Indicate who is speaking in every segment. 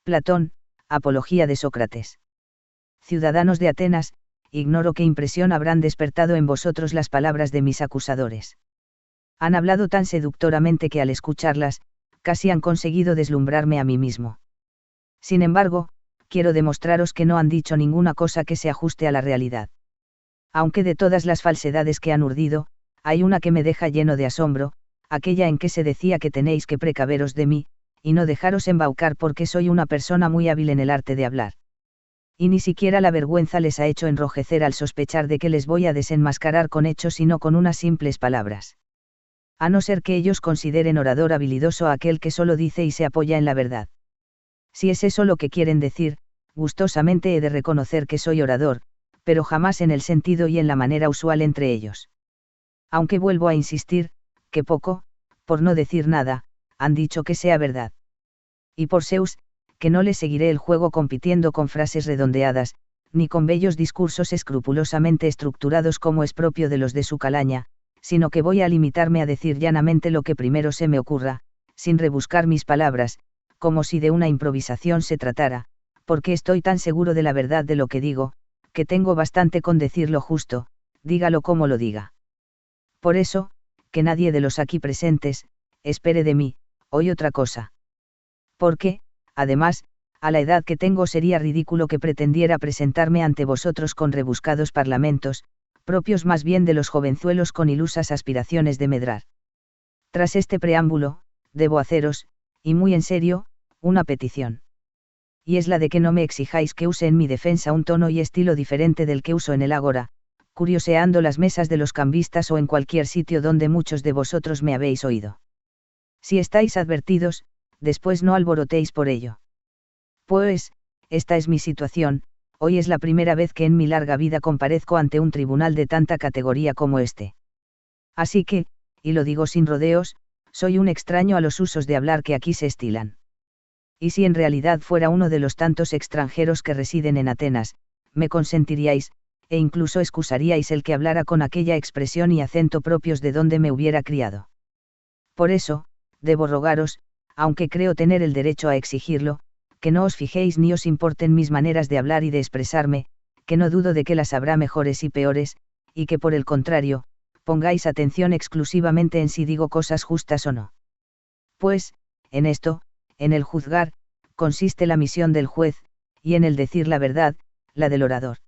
Speaker 1: Platón, Apología de Sócrates. Ciudadanos de Atenas, ignoro qué impresión habrán despertado en vosotros las palabras de mis acusadores. Han hablado tan seductoramente que al escucharlas, casi han conseguido deslumbrarme a mí mismo. Sin embargo, quiero demostraros que no han dicho ninguna cosa que se ajuste a la realidad. Aunque de todas las falsedades que han urdido, hay una que me deja lleno de asombro, aquella en que se decía que tenéis que precaveros de mí, y no dejaros embaucar porque soy una persona muy hábil en el arte de hablar. Y ni siquiera la vergüenza les ha hecho enrojecer al sospechar de que les voy a desenmascarar con hechos y no con unas simples palabras. A no ser que ellos consideren orador habilidoso a aquel que solo dice y se apoya en la verdad. Si es eso lo que quieren decir, gustosamente he de reconocer que soy orador, pero jamás en el sentido y en la manera usual entre ellos. Aunque vuelvo a insistir, que poco, por no decir nada, han dicho que sea verdad. Y por Zeus, que no le seguiré el juego compitiendo con frases redondeadas, ni con bellos discursos escrupulosamente estructurados como es propio de los de su calaña, sino que voy a limitarme a decir llanamente lo que primero se me ocurra, sin rebuscar mis palabras, como si de una improvisación se tratara, porque estoy tan seguro de la verdad de lo que digo, que tengo bastante con decir lo justo, dígalo como lo diga. Por eso, que nadie de los aquí presentes, espere de mí, hoy otra cosa. Porque, además, a la edad que tengo sería ridículo que pretendiera presentarme ante vosotros con rebuscados parlamentos, propios más bien de los jovenzuelos con ilusas aspiraciones de medrar. Tras este preámbulo, debo haceros, y muy en serio, una petición. Y es la de que no me exijáis que use en mi defensa un tono y estilo diferente del que uso en el ágora, curioseando las mesas de los cambistas o en cualquier sitio donde muchos de vosotros me habéis oído. Si estáis advertidos, después no alborotéis por ello. Pues, esta es mi situación, hoy es la primera vez que en mi larga vida comparezco ante un tribunal de tanta categoría como este. Así que, y lo digo sin rodeos, soy un extraño a los usos de hablar que aquí se estilan. Y si en realidad fuera uno de los tantos extranjeros que residen en Atenas, me consentiríais, e incluso excusaríais el que hablara con aquella expresión y acento propios de donde me hubiera criado. Por eso, debo rogaros, aunque creo tener el derecho a exigirlo, que no os fijéis ni os importen mis maneras de hablar y de expresarme, que no dudo de que las habrá mejores y peores, y que por el contrario, pongáis atención exclusivamente en si digo cosas justas o no. Pues, en esto, en el juzgar, consiste la misión del juez, y en el decir la verdad, la del orador.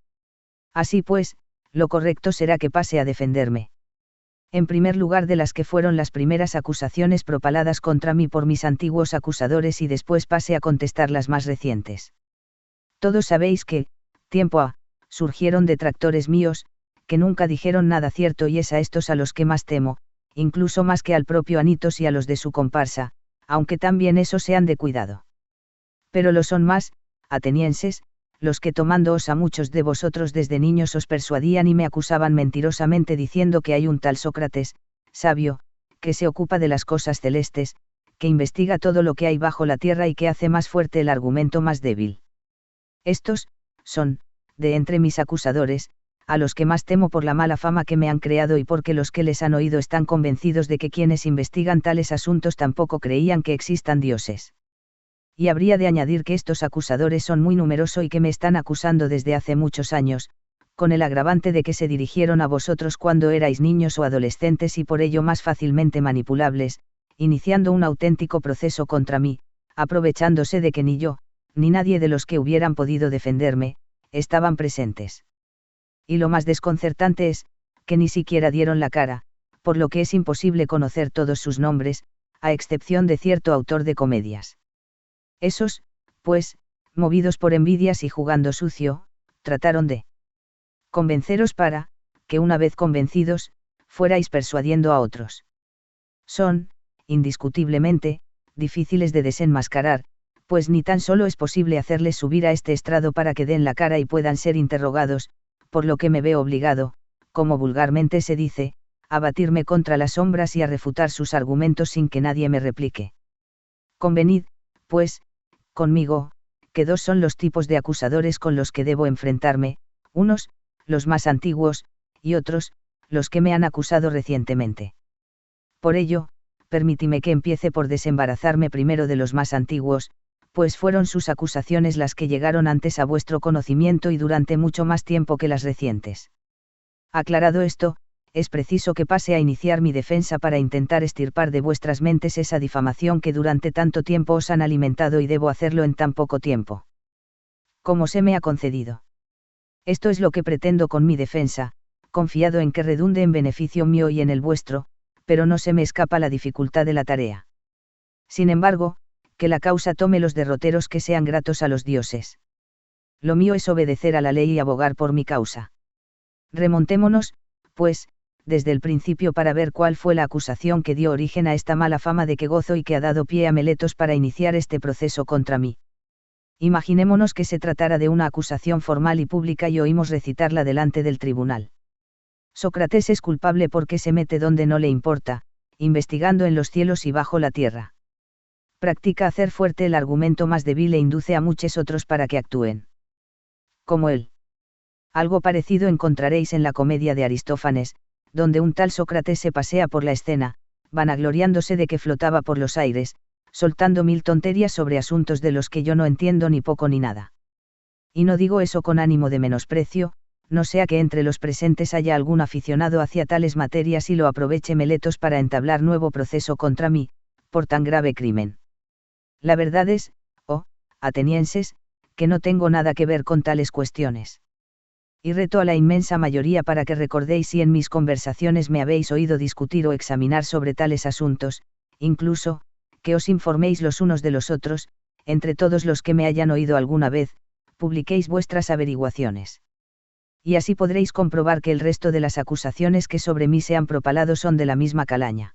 Speaker 1: Así pues, lo correcto será que pase a defenderme. En primer lugar de las que fueron las primeras acusaciones propaladas contra mí por mis antiguos acusadores y después pase a contestar las más recientes. Todos sabéis que, tiempo ha, surgieron detractores míos, que nunca dijeron nada cierto y es a estos a los que más temo, incluso más que al propio Anitos y a los de su comparsa, aunque también esos sean de cuidado. Pero lo son más, atenienses, los que tomándoos a muchos de vosotros desde niños os persuadían y me acusaban mentirosamente diciendo que hay un tal Sócrates, sabio, que se ocupa de las cosas celestes, que investiga todo lo que hay bajo la tierra y que hace más fuerte el argumento más débil. Estos, son, de entre mis acusadores, a los que más temo por la mala fama que me han creado y porque los que les han oído están convencidos de que quienes investigan tales asuntos tampoco creían que existan dioses. Y habría de añadir que estos acusadores son muy numerosos y que me están acusando desde hace muchos años, con el agravante de que se dirigieron a vosotros cuando erais niños o adolescentes y por ello más fácilmente manipulables, iniciando un auténtico proceso contra mí, aprovechándose de que ni yo, ni nadie de los que hubieran podido defenderme, estaban presentes. Y lo más desconcertante es, que ni siquiera dieron la cara, por lo que es imposible conocer todos sus nombres, a excepción de cierto autor de comedias. Esos, pues, movidos por envidias y jugando sucio, trataron de convenceros para, que una vez convencidos, fuerais persuadiendo a otros. Son, indiscutiblemente, difíciles de desenmascarar, pues ni tan solo es posible hacerles subir a este estrado para que den la cara y puedan ser interrogados, por lo que me veo obligado, como vulgarmente se dice, a batirme contra las sombras y a refutar sus argumentos sin que nadie me replique. Convenid, pues, conmigo, que dos son los tipos de acusadores con los que debo enfrentarme, unos, los más antiguos, y otros, los que me han acusado recientemente. Por ello, permítime que empiece por desembarazarme primero de los más antiguos, Pues fueron sus acusaciones las que llegaron antes a vuestro conocimiento y durante mucho más tiempo que las recientes. Aclarado esto, es preciso que pase a iniciar mi defensa para intentar extirpar de vuestras mentes esa difamación que durante tanto tiempo os han alimentado y debo hacerlo en tan poco tiempo. Como se me ha concedido. Esto es lo que pretendo con mi defensa, confiado en que redunde en beneficio mío y en el vuestro, pero no se me escapa la dificultad de la tarea. Sin embargo, que la causa tome los derroteros que sean gratos a los dioses. Lo mío es obedecer a la ley y abogar por mi causa. Remontémonos, pues, desde el principio para ver cuál fue la acusación que dio origen a esta mala fama de que gozo y que ha dado pie a Meletos para iniciar este proceso contra mí. Imaginémonos que se tratara de una acusación formal y pública y oímos recitarla delante del tribunal. Sócrates es culpable porque se mete donde no le importa, investigando en los cielos y bajo la tierra. Practica hacer fuerte el argumento más débil e induce a muchos otros para que actúen. Como él. Algo parecido encontraréis en la comedia de Aristófanes, donde un tal Sócrates se pasea por la escena, vanagloriándose de que flotaba por los aires, soltando mil tonterías sobre asuntos de los que yo no entiendo ni poco ni nada. Y no digo eso con ánimo de menosprecio, no sea que entre los presentes haya algún aficionado hacia tales materias y lo aproveche Meletos para entablar nuevo proceso contra mí, por tan grave crimen. La verdad es, atenienses, que no tengo nada que ver con tales cuestiones. Y reto a la inmensa mayoría para que recordéis si en mis conversaciones me habéis oído discutir o examinar sobre tales asuntos, incluso, que os informéis los unos de los otros, entre todos los que me hayan oído alguna vez, publiquéis vuestras averiguaciones. Y así podréis comprobar que el resto de las acusaciones que sobre mí se han propalado son de la misma calaña.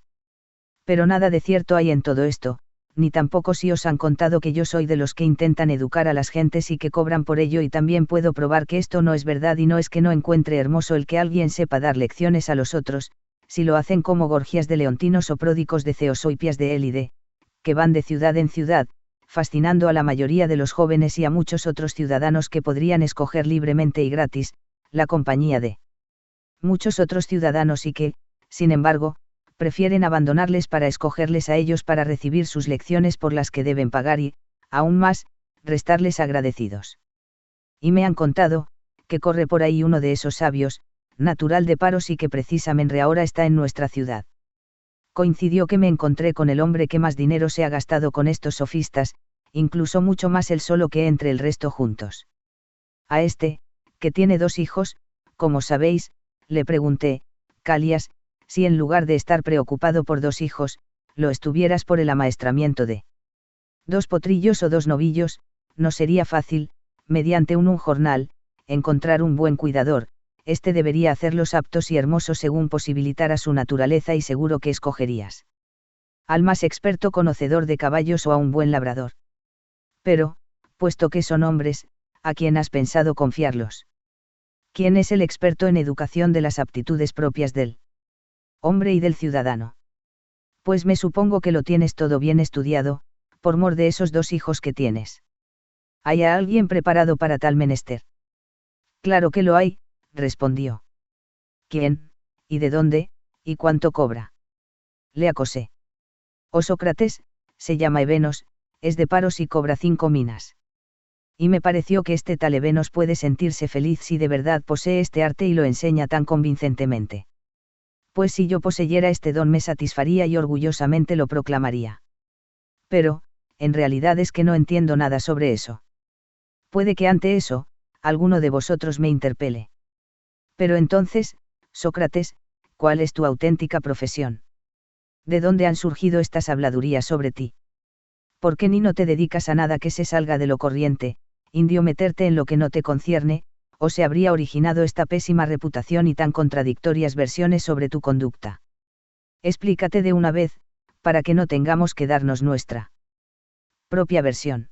Speaker 1: Pero nada de cierto hay en todo esto, ni tampoco si os han contado que yo soy de los que intentan educar a las gentes y que cobran por ello, y también puedo probar que esto no es verdad, y no es que no encuentre hermoso el que alguien sepa dar lecciones a los otros, si lo hacen como Gorgias de Leontinos o pródicos de Ceos o Hipias de Élide, que van de ciudad en ciudad, fascinando a la mayoría de los jóvenes y a muchos otros ciudadanos que podrían escoger libremente y gratis, la compañía de muchos otros ciudadanos y que, sin embargo, prefieren abandonarles para escogerles a ellos para recibir sus lecciones por las que deben pagar y, aún más, restarles agradecidos. Y me han contado, que corre por ahí uno de esos sabios, natural de Paros y que precisamente ahora está en nuestra ciudad. Coincidió que me encontré con el hombre que más dinero se ha gastado con estos sofistas, incluso mucho más él solo que entre el resto juntos. A este, que tiene 2 hijos, como sabéis, le pregunté, Calias, si en lugar de estar preocupado por 2 hijos, lo estuvieras por el amaestramiento de 2 potrillos o 2 novillos, no sería fácil, mediante un jornal, encontrar un buen cuidador. Este debería hacerlos aptos y hermosos según posibilitara su naturaleza, y seguro que escogerías al más experto conocedor de caballos o a un buen labrador. Pero, puesto que son hombres, ¿a quién has pensado confiarlos? ¿Quién es el experto en educación de las aptitudes propias del hombre y del ciudadano? Pues me supongo que lo tienes todo bien estudiado, por mor de esos 2 hijos que tienes. ¿Hay a alguien preparado para tal menester? Claro que lo hay, respondió. ¿Quién, y de dónde, y cuánto cobra? Le acosé. Sócrates, se llama Evenos, es de Paros y cobra 5 minas. Y me pareció que este tal Evenos puede sentirse feliz si de verdad posee este arte y lo enseña tan convincentemente. Pues si yo poseyera este don me satisfaría y orgullosamente lo proclamaría. Pero, en realidad es que no entiendo nada sobre eso. Puede que ante eso, alguno de vosotros me interpele. Pero entonces, Sócrates, ¿cuál es tu auténtica profesión? ¿De dónde han surgido estas habladurías sobre ti? ¿Por qué ni no te dedicas a nada que se salga de lo corriente, indio meterte en lo que no te concierne, o se habría originado esta pésima reputación y tan contradictorias versiones sobre tu conducta? Explícate de una vez, para que no tengamos que darnos nuestra propia versión.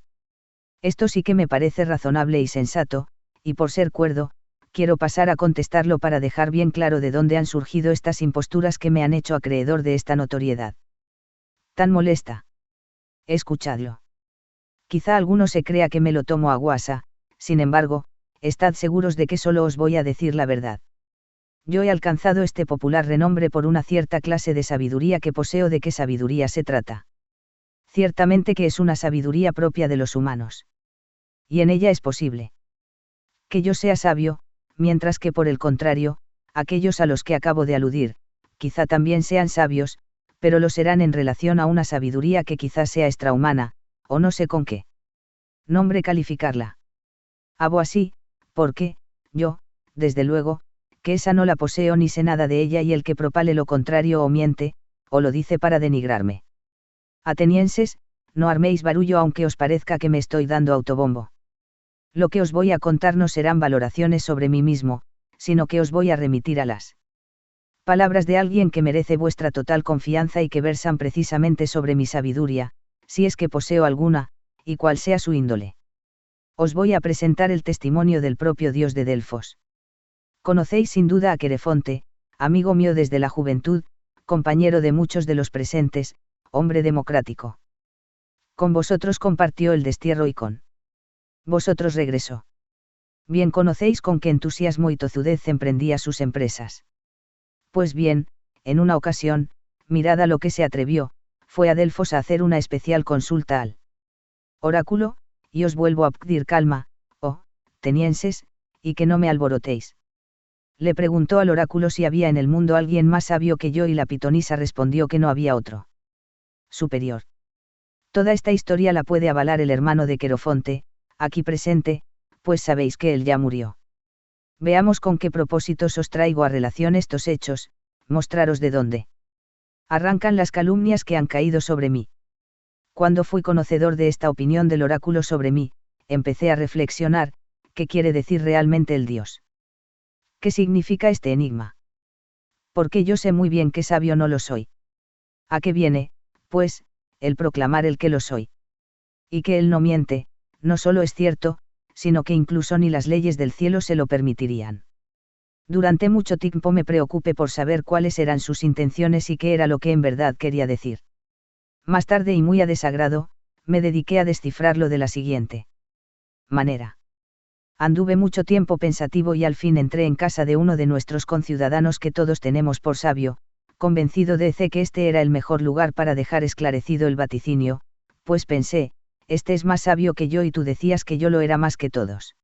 Speaker 1: Esto sí que me parece razonable y sensato, y por ser cuerdo, quiero pasar a contestarlo para dejar bien claro de dónde han surgido estas imposturas que me han hecho acreedor de esta notoriedad tan molesta. Escuchadlo. Quizá alguno se crea que me lo tomo a guasa, sin embargo, estad seguros de que solo os voy a decir la verdad. Yo he alcanzado este popular renombre por una cierta clase de sabiduría que poseo. ¿De qué sabiduría se trata? Ciertamente que es una sabiduría propia de los humanos. Y en ella es posible que yo sea sabio, mientras que por el contrario, aquellos a los que acabo de aludir, quizá también sean sabios, pero lo serán en relación a una sabiduría que quizás sea extrahumana, o no sé con qué nombre calificarla. Hago así, porque, yo, desde luego, que esa no la poseo ni sé nada de ella, y el que propale lo contrario o miente, o lo dice para denigrarme. Atenienses, no arméis barullo aunque os parezca que me estoy dando autobombo. Lo que os voy a contar no serán valoraciones sobre mí mismo, sino que os voy a remitir a las palabras de alguien que merece vuestra total confianza y que versan precisamente sobre mi sabiduría, si es que poseo alguna, y cual sea su índole. Os voy a presentar el testimonio del propio Dios de Delfos. Conocéis sin duda a Querefonte, amigo mío desde la juventud, compañero de muchos de los presentes, hombre democrático. Con vosotros compartió el destierro y con vosotros regresó. Bien conocéis con qué entusiasmo y tozudez emprendía sus empresas. Pues bien, en una ocasión, mirad a lo que se atrevió, fue a Delfos a hacer una especial consulta al oráculo, y os vuelvo a pedir calma, oh, atenienses, y que no me alborotéis. Le preguntó al oráculo si había en el mundo alguien más sabio que yo, y la pitonisa respondió que no había otro superior. Toda esta historia la puede avalar el hermano de Querefonte, aquí presente, pues sabéis que él ya murió. Veamos con qué propósitos os traigo a relación estos hechos, mostraros de dónde arrancan las calumnias que han caído sobre mí. Cuando fui conocedor de esta opinión del oráculo sobre mí, empecé a reflexionar, ¿qué quiere decir realmente el Dios? ¿Qué significa este enigma? Porque yo sé muy bien que sabio no lo soy. ¿A qué viene, pues, el proclamar el que lo soy? Y que él no miente, no solo es cierto, sino que incluso ni las leyes del cielo se lo permitirían. Durante mucho tiempo me preocupé por saber cuáles eran sus intenciones y qué era lo que en verdad quería decir. Más tarde, y muy a desagrado, me dediqué a descifrarlo de la siguiente manera. Anduve mucho tiempo pensativo y al fin entré en casa de uno de nuestros conciudadanos que todos tenemos por sabio, convencido de que este era el mejor lugar para dejar esclarecido el vaticinio, pues pensé, este es más sabio que yo y tú decías que yo lo era más que todos.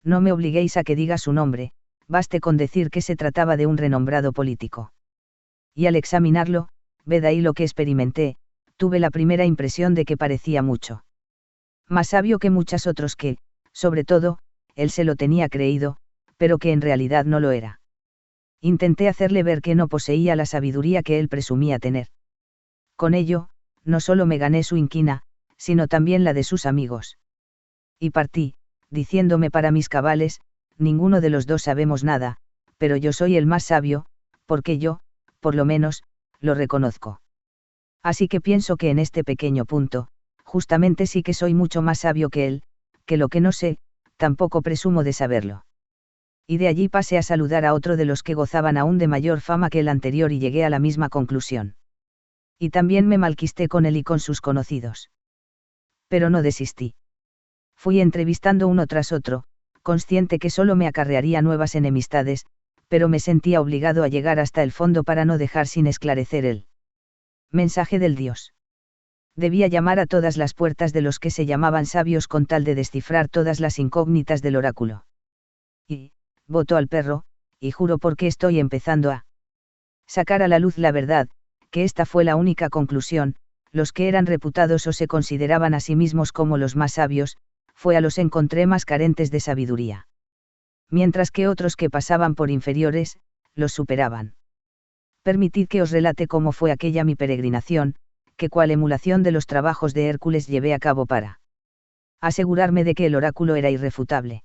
Speaker 1: No me obliguéis a que diga su nombre, baste con decir que se trataba de un renombrado político. Y al examinarlo, ved ahí lo que experimenté, tuve la primera impresión de que parecía mucho más sabio que muchos otros que, sobre todo, él se lo tenía creído, pero que en realidad no lo era. Intenté hacerle ver que no poseía la sabiduría que él presumía tener. Con ello, no solo me gané su inquina, sino también la de sus amigos. Y partí, diciéndome para mis cabales, ninguno de los dos sabemos nada, pero yo soy el más sabio, porque yo, por lo menos, lo reconozco. Así que pienso que en este pequeño punto, justamente sí que soy mucho más sabio que él, que lo que no sé, tampoco presumo de saberlo. Y de allí pasé a saludar a otro de los que gozaban aún de mayor fama que el anterior y llegué a la misma conclusión. Y también me malquisté con él y con sus conocidos. Pero no desistí. Fui entrevistando uno tras otro, consciente que solo me acarrearía nuevas enemistades, pero me sentía obligado a llegar hasta el fondo para no dejar sin esclarecer el mensaje del Dios. Debía llamar a todas las puertas de los que se llamaban sabios con tal de descifrar todas las incógnitas del oráculo. Y, voto al perro, y juro porque estoy empezando a sacar a la luz la verdad, que esta fue la única conclusión, los que eran reputados o se consideraban a sí mismos como los más sabios, fue a los encontré más carentes de sabiduría. Mientras que otros que pasaban por inferiores, los superaban. Permitid que os relate cómo fue aquella mi peregrinación, que cual emulación de los trabajos de Hércules llevé a cabo para asegurarme de que el oráculo era irrefutable.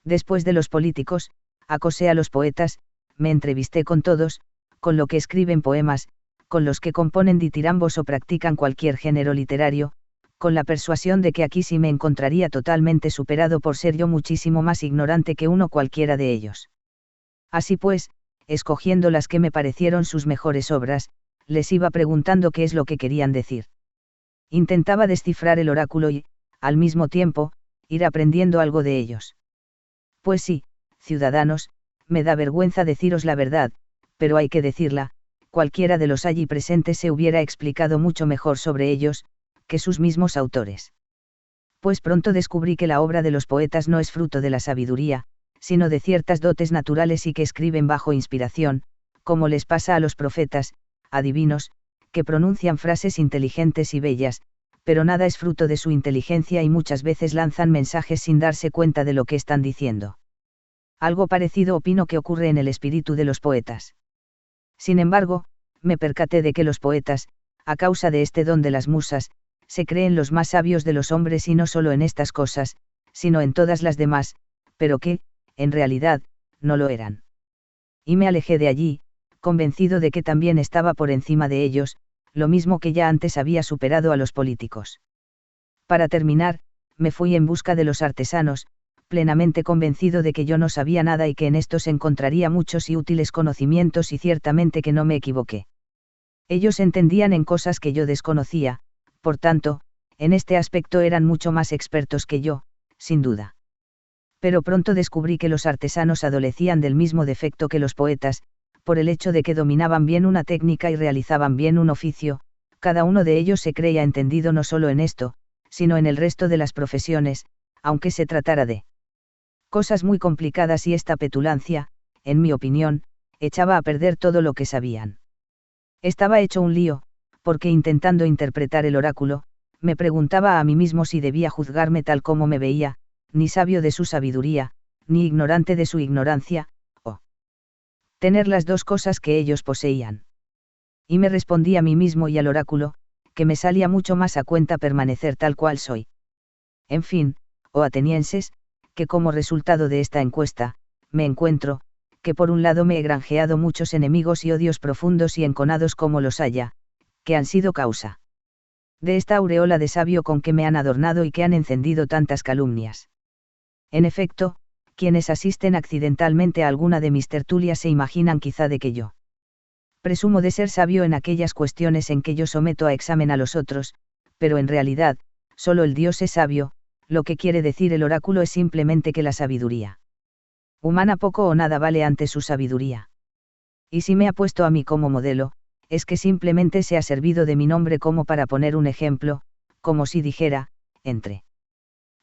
Speaker 1: Después de los políticos, acosé a los poetas, me entrevisté con todos, con los que escriben poemas, con los que componen ditirambos o practican cualquier género literario, con la persuasión de que aquí sí me encontraría totalmente superado por ser yo muchísimo más ignorante que uno cualquiera de ellos. Así pues, escogiendo las que me parecieron sus mejores obras, les iba preguntando qué es lo que querían decir. Intentaba descifrar el oráculo y, al mismo tiempo, ir aprendiendo algo de ellos. Pues sí, ciudadanos, me da vergüenza deciros la verdad, pero hay que decirla, cualquiera de los allí presentes se hubiera explicado mucho mejor sobre ellos, que sus mismos autores. Pues pronto descubrí que la obra de los poetas no es fruto de la sabiduría, sino de ciertas dotes naturales y que escriben bajo inspiración, como les pasa a los profetas, adivinos, que pronuncian frases inteligentes y bellas, pero nada es fruto de su inteligencia y muchas veces lanzan mensajes sin darse cuenta de lo que están diciendo. Algo parecido opino que ocurre en el espíritu de los poetas. Sin embargo, me percaté de que los poetas, a causa de este don de las musas, se creen los más sabios de los hombres y no solo en estas cosas, sino en todas las demás, pero que, en realidad, no lo eran. Y me alejé de allí, convencido de que también estaba por encima de ellos, lo mismo que ya antes había superado a los políticos. Para terminar, me fui en busca de los artesanos, plenamente convencido de que yo no sabía nada y que en estos encontraría muchos y útiles conocimientos y ciertamente que no me equivoqué. Ellos entendían en cosas que yo desconocía, por tanto, en este aspecto eran mucho más expertos que yo, sin duda. Pero pronto descubrí que los artesanos adolecían del mismo defecto que los poetas, por el hecho de que dominaban bien una técnica y realizaban bien un oficio, cada uno de ellos se creía entendido no solo en esto, sino en el resto de las profesiones, aunque se tratara de cosas muy complicadas y esta petulancia, en mi opinión, echaba a perder todo lo que sabían. Estaba hecho un lío, porque intentando interpretar el oráculo, me preguntaba a mí mismo si debía juzgarme tal como me veía, ni sabio de su sabiduría, ni ignorante de su ignorancia, o tener las dos cosas que ellos poseían. Y me respondí a mí mismo y al oráculo, que me salía mucho más a cuenta permanecer tal cual soy. En fin, oh atenienses, que como resultado de esta encuesta, me encuentro, que por un lado me he granjeado muchos enemigos y odios profundos y enconados como los haya, que han sido causa de esta aureola de sabio con que me han adornado y que han encendido tantas calumnias. En efecto, quienes asisten accidentalmente a alguna de mis tertulias se imaginan quizá de que yo presumo de ser sabio en aquellas cuestiones en que yo someto a examen a los otros, pero en realidad, solo el Dios es sabio, lo que quiere decir el oráculo es simplemente que la sabiduría humana poco o nada vale ante su sabiduría. Y si me ha puesto a mí como modelo, es que simplemente se ha servido de mi nombre como para poner un ejemplo, como si dijera, entre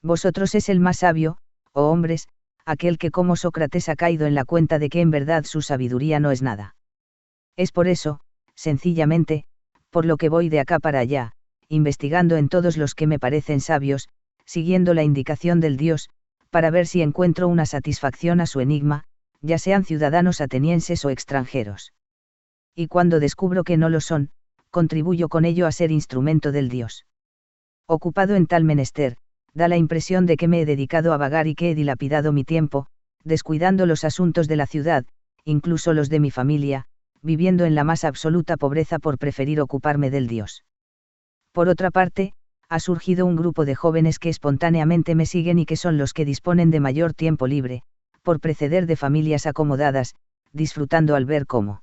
Speaker 1: vosotros es el más sabio, oh hombres, aquel que como Sócrates ha caído en la cuenta de que en verdad su sabiduría no es nada. Es por eso, sencillamente, por lo que voy de acá para allá, investigando en todos los que me parecen sabios, siguiendo la indicación del Dios, para ver si encuentro una satisfacción a su enigma, ya sean ciudadanos atenienses o extranjeros. Y cuando descubro que no lo son, contribuyo con ello a ser instrumento del Dios. Ocupado en tal menester, da la impresión de que me he dedicado a vagar y que he dilapidado mi tiempo, descuidando los asuntos de la ciudad, incluso los de mi familia, viviendo en la más absoluta pobreza por preferir ocuparme del Dios. Por otra parte, ha surgido un grupo de jóvenes que espontáneamente me siguen y que son los que disponen de mayor tiempo libre, por preceder de familias acomodadas, disfrutando al ver cómo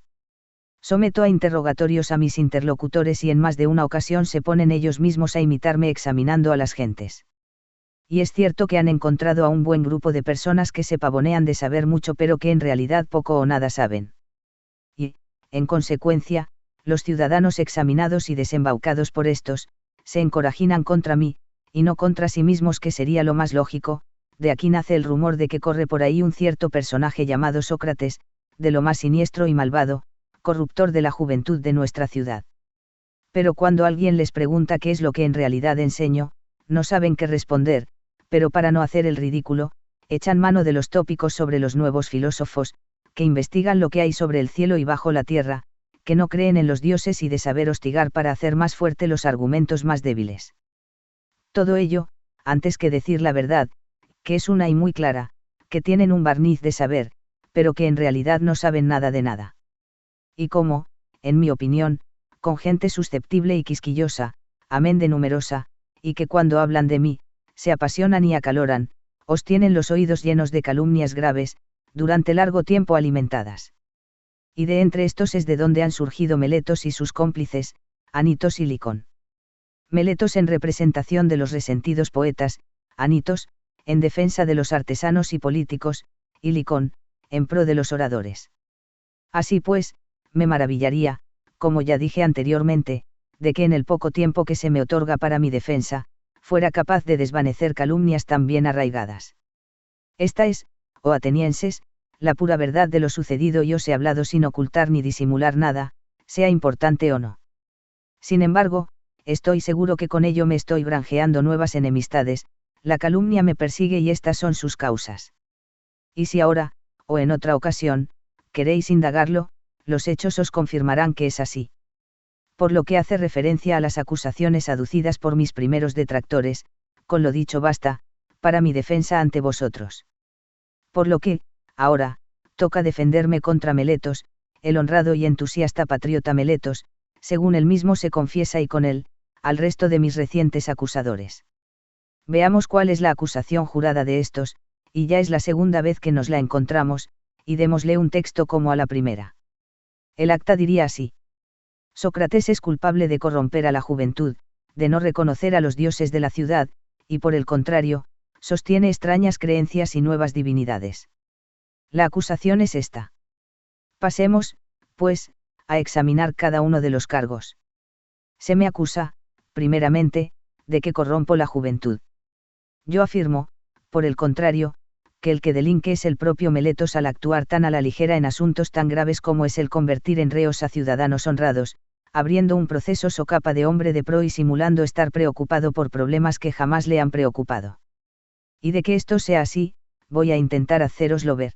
Speaker 1: someto a interrogatorios a mis interlocutores y en más de una ocasión se ponen ellos mismos a imitarme examinando a las gentes. Y es cierto que han encontrado a un buen grupo de personas que se pavonean de saber mucho pero que en realidad poco o nada saben. Y, en consecuencia, los ciudadanos examinados y desembaucados por estos, se encorajinan contra mí, y no contra sí mismos que sería lo más lógico. De aquí nace el rumor de que corre por ahí un cierto personaje llamado Sócrates, de lo más siniestro y malvado, corruptor de la juventud de nuestra ciudad. Pero cuando alguien les pregunta qué es lo que en realidad enseño, no saben qué responder, pero para no hacer el ridículo, echan mano de los tópicos sobre los nuevos filósofos, que investigan lo que hay sobre el cielo y bajo la tierra, que no creen en los dioses y de saber hostigar para hacer más fuerte los argumentos más débiles. Todo ello, antes que decir la verdad, que es una y muy clara, que tienen un barniz de saber, pero que en realidad no saben nada de nada. Y como, en mi opinión, con gente susceptible y quisquillosa, amén de numerosa, y que cuando hablan de mí, se apasionan y acaloran, os tienen los oídos llenos de calumnias graves, durante largo tiempo alimentadas. Y de entre estos es de donde han surgido Meletos y sus cómplices, Anitos y Licón. Meletos en representación de los resentidos poetas, Anitos, en defensa de los artesanos y políticos, y Licón, en pro de los oradores. Así pues, me maravillaría, como ya dije anteriormente, de que en el poco tiempo que se me otorga para mi defensa, fuera capaz de desvanecer calumnias tan bien arraigadas. Esta es, oh atenienses, la pura verdad de lo sucedido y os he hablado sin ocultar ni disimular nada, sea importante o no. Sin embargo, estoy seguro que con ello me estoy granjeando nuevas enemistades, la calumnia me persigue y estas son sus causas. Y si ahora, o en otra ocasión, queréis indagarlo, los hechos os confirmarán que es así. Por lo que hace referencia a las acusaciones aducidas por mis primeros detractores, con lo dicho basta, para mi defensa ante vosotros. Por lo que, ahora, toca defenderme contra Meletos, el honrado y entusiasta patriota Meletos, según él mismo se confiesa y con él, al resto de mis recientes acusadores. Veamos cuál es la acusación jurada de estos, y ya es la segunda vez que nos la encontramos, y démosle un texto como a la primera. El acta diría así. Sócrates es culpable de corromper a la juventud, de no reconocer a los dioses de la ciudad, y por el contrario, sostiene extrañas creencias y nuevas divinidades. La acusación es esta. Pasemos, pues, a examinar cada uno de los cargos. Se me acusa, primeramente, de que corrompo la juventud. Yo afirmo, por el contrario, que el que delinque es el propio Meletos al actuar tan a la ligera en asuntos tan graves como es el convertir en reos a ciudadanos honrados, abriendo un proceso socapa de hombre de pro y simulando estar preocupado por problemas que jamás le han preocupado. Y de que esto sea así, voy a intentar hacéroslo ver.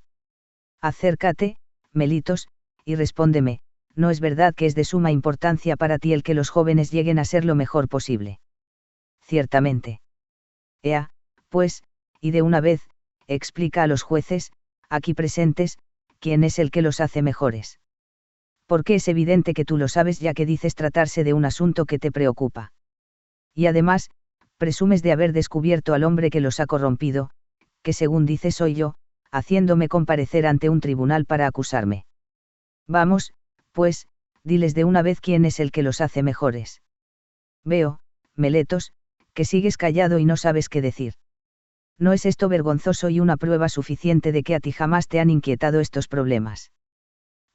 Speaker 1: Acércate, Melitos, y respóndeme, ¿no es verdad que es de suma importancia para ti el que los jóvenes lleguen a ser lo mejor posible? Ciertamente. Ea, pues, y de una vez, explica a los jueces, aquí presentes, quién es el que los hace mejores. Porque es evidente que tú lo sabes ya que dices tratarse de un asunto que te preocupa. Y además, presumes de haber descubierto al hombre que los ha corrompido, que según dices soy yo, haciéndome comparecer ante un tribunal para acusarme. Vamos, pues, diles de una vez quién es el que los hace mejores. Veo, Meletos, que sigues callado y no sabes qué decir. ¿No es esto vergonzoso y una prueba suficiente de que a ti jamás te han inquietado estos problemas?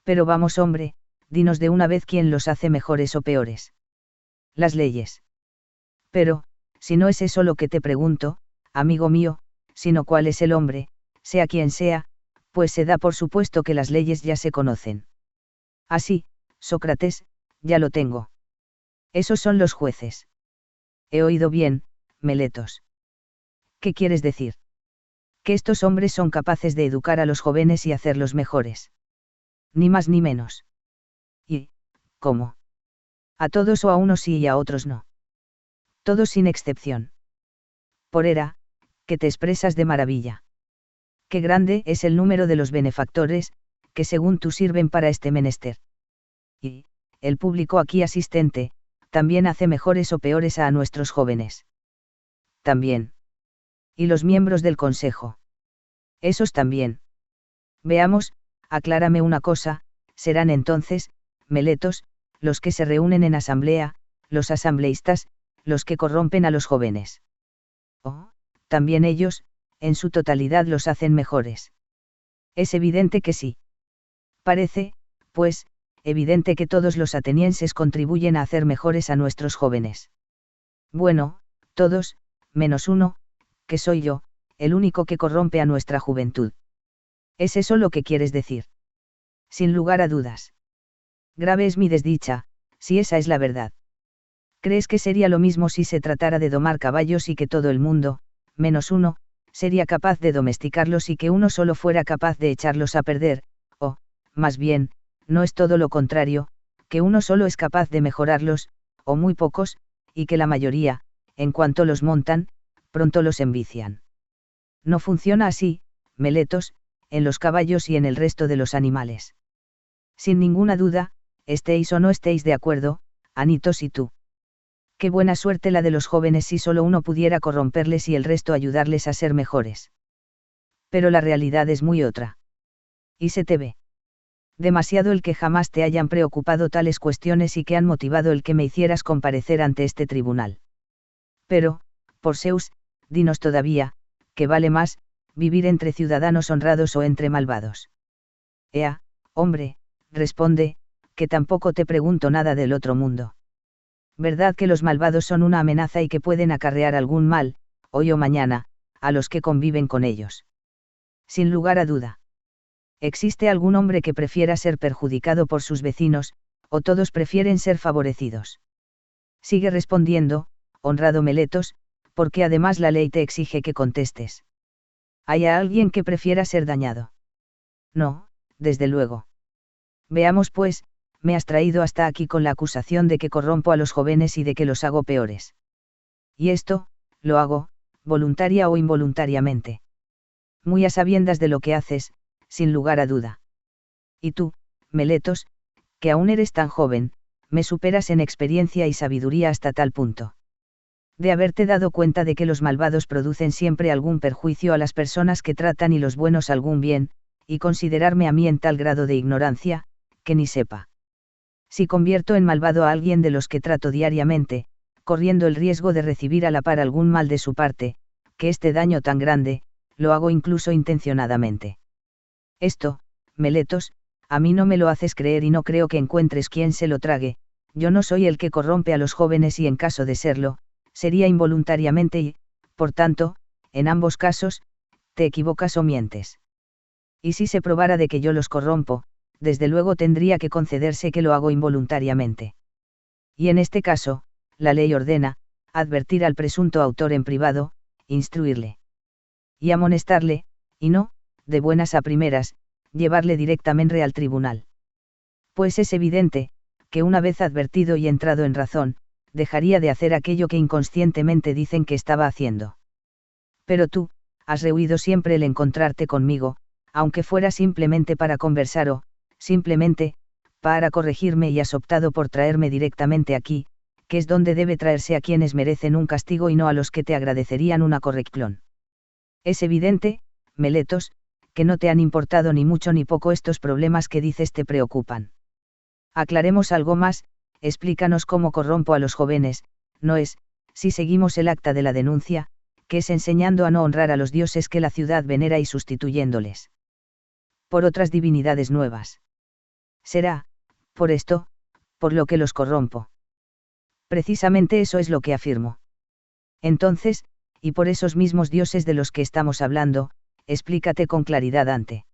Speaker 1: Pero vamos, hombre, dinos de una vez quién los hace mejores o peores. Las leyes. Pero, si no es eso lo que te pregunto, amigo mío, sino cuál es el hombre, sea quien sea, pues se da por supuesto que las leyes ya se conocen. Así, Sócrates, ya lo tengo. Esos son los jueces. He oído bien, Meletos. ¿Qué quieres decir? Que estos hombres son capaces de educar a los jóvenes y hacerlos mejores. Ni más ni menos. ¿Y cómo? A todos o a unos sí y a otros no. Todos sin excepción. Por era, que te expresas de maravilla. Qué grande es el número de los benefactores, que según tú sirven para este menester. Y, el público aquí asistente, también hace mejores o peores a nuestros jóvenes. También. Y los miembros del consejo. Esos también. Veamos, aclárame una cosa, serán entonces, Meletos, los que se reúnen en asamblea, los asambleístas, los que corrompen a los jóvenes. Oh, también ellos, en su totalidad los hacen mejores. Es evidente que sí. Parece, pues, evidente que todos los atenienses contribuyen a hacer mejores a nuestros jóvenes. Bueno, todos, menos uno, que soy yo, el único que corrompe a nuestra juventud. ¿Es eso lo que quieres decir? Sin lugar a dudas. Grave es mi desdicha, si esa es la verdad. ¿Crees que sería lo mismo si se tratara de domar caballos y que todo el mundo, menos uno, sería capaz de domesticarlos y que uno solo fuera capaz de echarlos a perder, o, más bien, no es todo lo contrario, que uno solo es capaz de mejorarlos, o muy pocos, y que la mayoría, en cuanto los montan, pronto los envician? No funciona así, Meletos, en los caballos y en el resto de los animales. Sin ninguna duda, estéis o no estéis de acuerdo, Anitos y tú. Qué buena suerte la de los jóvenes si solo uno pudiera corromperles y el resto ayudarles a ser mejores. Pero la realidad es muy otra. Y se te ve. Demasiado el que jamás te hayan preocupado tales cuestiones y que han motivado el que me hicieras comparecer ante este tribunal. Pero, por Zeus, dinos todavía, ¿qué vale más, vivir entre ciudadanos honrados o entre malvados? Ea, hombre, responde, que tampoco te pregunto nada del otro mundo. Verdad que los malvados son una amenaza y que pueden acarrear algún mal, hoy o mañana, a los que conviven con ellos. Sin lugar a duda. ¿Existe algún hombre que prefiera ser perjudicado por sus vecinos, o todos prefieren ser favorecidos? Sigue respondiendo, honrado Meletos, porque además la ley te exige que contestes. ¿Hay alguien que prefiera ser dañado? No, desde luego. Veamos pues, me has traído hasta aquí con la acusación de que corrompo a los jóvenes y de que los hago peores. Y esto, lo hago, voluntaria o involuntariamente. Muy a sabiendas de lo que haces, sin lugar a duda. Y tú, Meletos, que aún eres tan joven, me superas en experiencia y sabiduría hasta tal punto de haberte dado cuenta de que los malvados producen siempre algún perjuicio a las personas que tratan y los buenos algún bien, y considerarme a mí en tal grado de ignorancia, que ni sepa. Si convierto en malvado a alguien de los que trato diariamente, corriendo el riesgo de recibir a la par algún mal de su parte, que este daño tan grande, lo hago incluso intencionadamente. Esto, Meletos, a mí no me lo haces creer y no creo que encuentres quien se lo trague. Yo no soy el que corrompe a los jóvenes y en caso de serlo, sería involuntariamente y, por tanto, en ambos casos, te equivocas o mientes. Y si se probara de que yo los corrompo, desde luego tendría que concederse que lo hago involuntariamente. Y en este caso, la ley ordena, advertir al presunto autor en privado, instruirle. Y amonestarle, y no, de buenas a primeras, llevarle directamente al tribunal. Pues es evidente, que una vez advertido y entrado en razón, dejaría de hacer aquello que inconscientemente dicen que estaba haciendo. Pero tú, has rehuido siempre el encontrarte conmigo, aunque fuera simplemente para conversar o, simplemente, para corregirme y has optado por traerme directamente aquí, que es donde debe traerse a quienes merecen un castigo y no a los que te agradecerían una corrección. Es evidente, Meletos, que no te han importado ni mucho ni poco estos problemas que dices te preocupan. Aclaremos algo más, explícanos cómo corrompo a los jóvenes, no es, si seguimos el acta de la denuncia, que es enseñando a no honrar a los dioses que la ciudad venera y sustituyéndoles por otras divinidades nuevas. Será, por esto, por lo que los corrompo. Precisamente eso es lo que afirmo. Entonces, y por esos mismos dioses de los que estamos hablando, explícate con claridad ante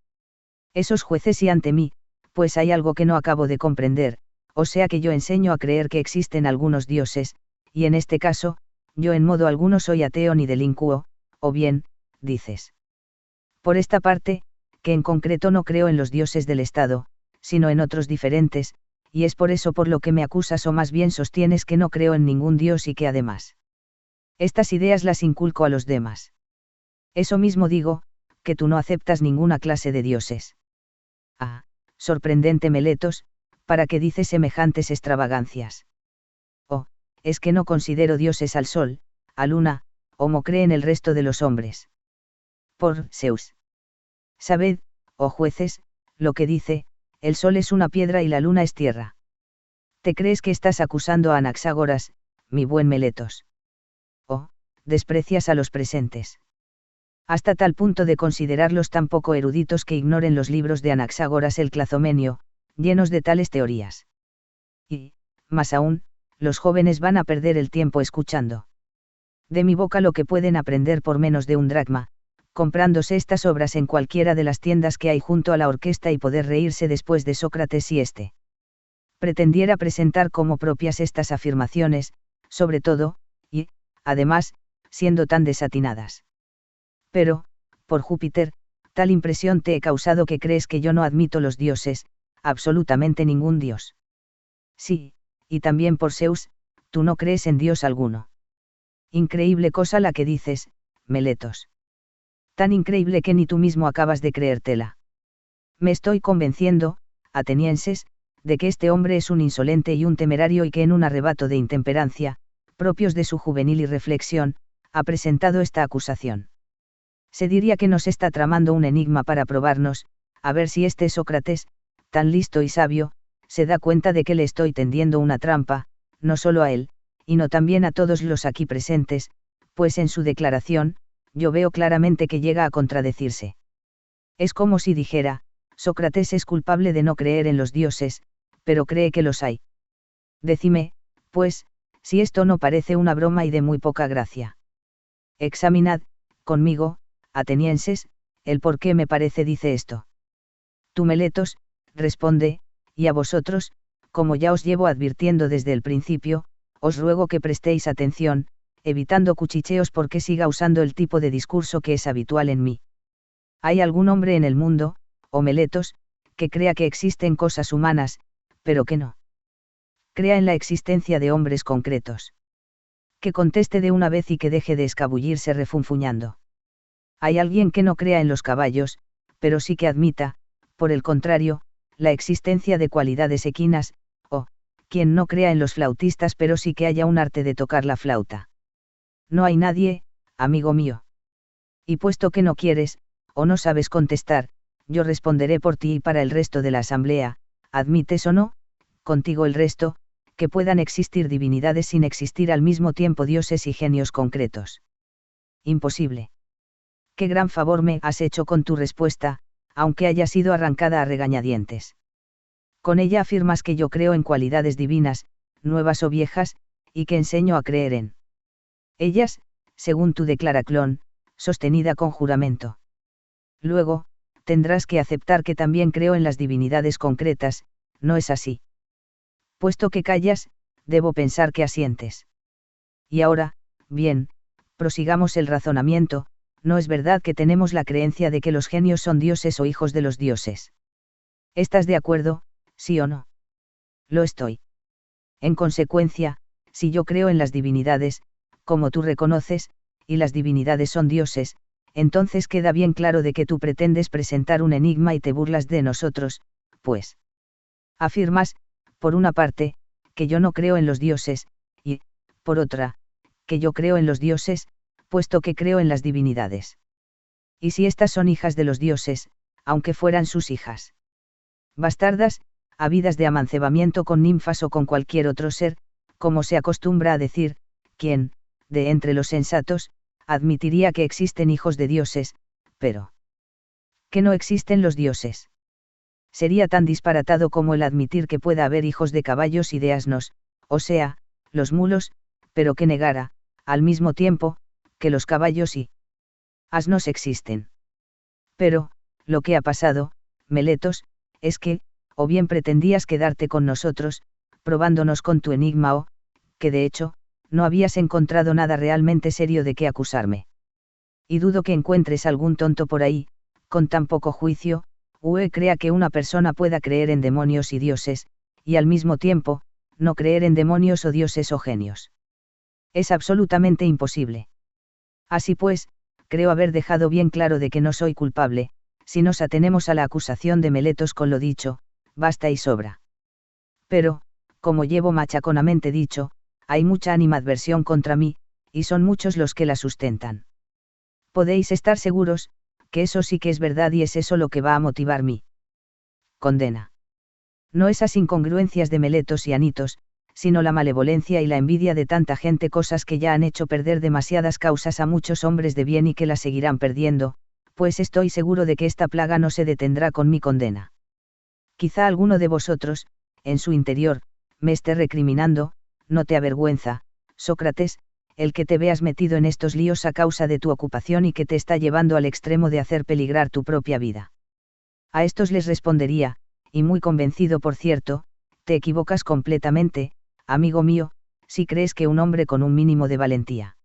Speaker 1: esos jueces y ante mí, pues hay algo que no acabo de comprender, o sea que yo enseño a creer que existen algunos dioses, y en este caso, yo en modo alguno soy ateo ni delincuo, o bien, dices. Por esta parte, que en concreto no creo en los dioses del Estado, sino en otros diferentes, y es por eso por lo que me acusas o más bien sostienes que no creo en ningún dios y que además estas ideas las inculco a los demás. Eso mismo digo, que tú no aceptas ninguna clase de dioses. Ah, sorprendente Meletos, ¿para qué dices semejantes extravagancias? Oh, es que no considero dioses al sol, a luna, como creen el resto de los hombres. Por Zeus. Sabed, oh jueces, lo que dice, el sol es una piedra y la luna es tierra. ¿Te crees que estás acusando a Anaxágoras, mi buen Meletos? Oh, desprecias a los presentes. Hasta tal punto de considerarlos tan poco eruditos que ignoren los libros de Anaxágoras el Clazomenio, llenos de tales teorías. Y, más aún, los jóvenes van a perder el tiempo escuchando de mi boca lo que pueden aprender por menos de un dracma, comprándose estas obras en cualquiera de las tiendas que hay junto a la orquesta y poder reírse después de Sócrates si éste pretendiera presentar como propias estas afirmaciones, sobre todo, y, además, siendo tan desatinadas. Pero, por Júpiter, tal impresión te he causado que crees que yo no admito los dioses, absolutamente ningún dios. Sí, y también por Zeus, tú no crees en dios alguno. Increíble cosa la que dices, Meletos. Tan increíble que ni tú mismo acabas de creértela. Me estoy convenciendo, atenienses, de que este hombre es un insolente y un temerario y que en un arrebato de intemperancia, propios de su juvenil irreflexión, ha presentado esta acusación. Se diría que nos está tramando un enigma para probarnos, a ver si este Sócrates, tan listo y sabio, se da cuenta de que le estoy tendiendo una trampa, no solo a él, y no también a todos los aquí presentes, pues en su declaración, yo veo claramente que llega a contradecirse. Es como si dijera, Sócrates es culpable de no creer en los dioses, pero cree que los hay. Decime, pues, Si esto no parece una broma y de muy poca gracia. Examinad, conmigo, atenienses, el por qué me parece dice esto. Tú Meletos, responde, y a vosotros, como ya os llevo advirtiendo desde el principio, os ruego que prestéis atención, evitando cuchicheos porque siga usando el tipo de discurso que es habitual en mí. ¿Hay algún hombre en el mundo, oh Meletos, que crea que existen cosas humanas, pero que no crea en la existencia de hombres concretos? Que conteste de una vez y que deje de escabullirse refunfuñando. ¿Hay alguien que no crea en los caballos, pero sí que admita, por el contrario, la existencia de cualidades equinas, o, quien no crea en los flautistas pero sí que haya un arte de tocar la flauta? No hay nadie, amigo mío. Y puesto que no quieres, o no sabes contestar, yo responderé por ti y para el resto de la asamblea, admites o no, contigo el resto, que puedan existir divinidades sin existir al mismo tiempo dioses y genios concretos. Imposible. Qué gran favor me has hecho con tu respuesta, aunque haya sido arrancada a regañadientes. Con ella afirmas que yo creo en cualidades divinas, nuevas o viejas, y que enseño a creer en ellas, según tu declaración, sostenida con juramento. Luego, tendrás que aceptar que también creo en las divinidades concretas, ¿no es así? Puesto que callas, debo pensar que asientes. Y ahora, bien, prosigamos el razonamiento. No es verdad que tenemos la creencia de que los genios son dioses o hijos de los dioses. ¿Estás de acuerdo, sí o no? Lo estoy. En consecuencia, si yo creo en las divinidades, como tú reconoces, y las divinidades son dioses, entonces queda bien claro de que tú pretendes presentar un enigma y te burlas de nosotros, pues. Afirmas, por una parte, que yo no creo en los dioses, y, por otra, que yo creo en los dioses, puesto que creo en las divinidades. ¿Y si estas son hijas de los dioses, aunque fueran sus hijas? Bastardas, habidas de amancebamiento con ninfas o con cualquier otro ser, como se acostumbra a decir, ¿quién, de entre los sensatos, admitiría que existen hijos de dioses, pero que no existen los dioses? Sería tan disparatado como el admitir que pueda haber hijos de caballos y de asnos, o sea, los mulos, pero que negara, al mismo tiempo, que los caballos y asnos existen. Pero, lo que ha pasado, Meletos, es que, o bien pretendías quedarte con nosotros, probándonos con tu enigma o, que de hecho, no habías encontrado nada realmente serio de qué acusarme. Y dudo que encuentres algún tonto por ahí, con tan poco juicio, crea que una persona pueda creer en demonios y dioses, y al mismo tiempo, no creer en demonios o dioses o genios. Es absolutamente imposible. Así pues, creo haber dejado bien claro de que no soy culpable, si nos atenemos a la acusación de Meletos con lo dicho, basta y sobra. Pero, como llevo machaconamente dicho, hay mucha animadversión contra mí, y son muchos los que la sustentan. Podéis estar seguros, que eso sí que es verdad y es eso lo que va a motivar mi condena. No esas incongruencias de Meletos y Anitos, sino la malevolencia y la envidia de tanta gente, cosas que ya han hecho perder demasiadas causas a muchos hombres de bien y que las seguirán perdiendo, pues estoy seguro de que esta plaga no se detendrá con mi condena. Quizá alguno de vosotros, en su interior, me esté recriminando, no te avergüenza, Sócrates, el que te veas metido en estos líos a causa de tu ocupación y que te está llevando al extremo de hacer peligrar tu propia vida. A estos les respondería, y muy convencido por cierto, te equivocas completamente, amigo mío, si crees que un hombre con un mínimo de valentía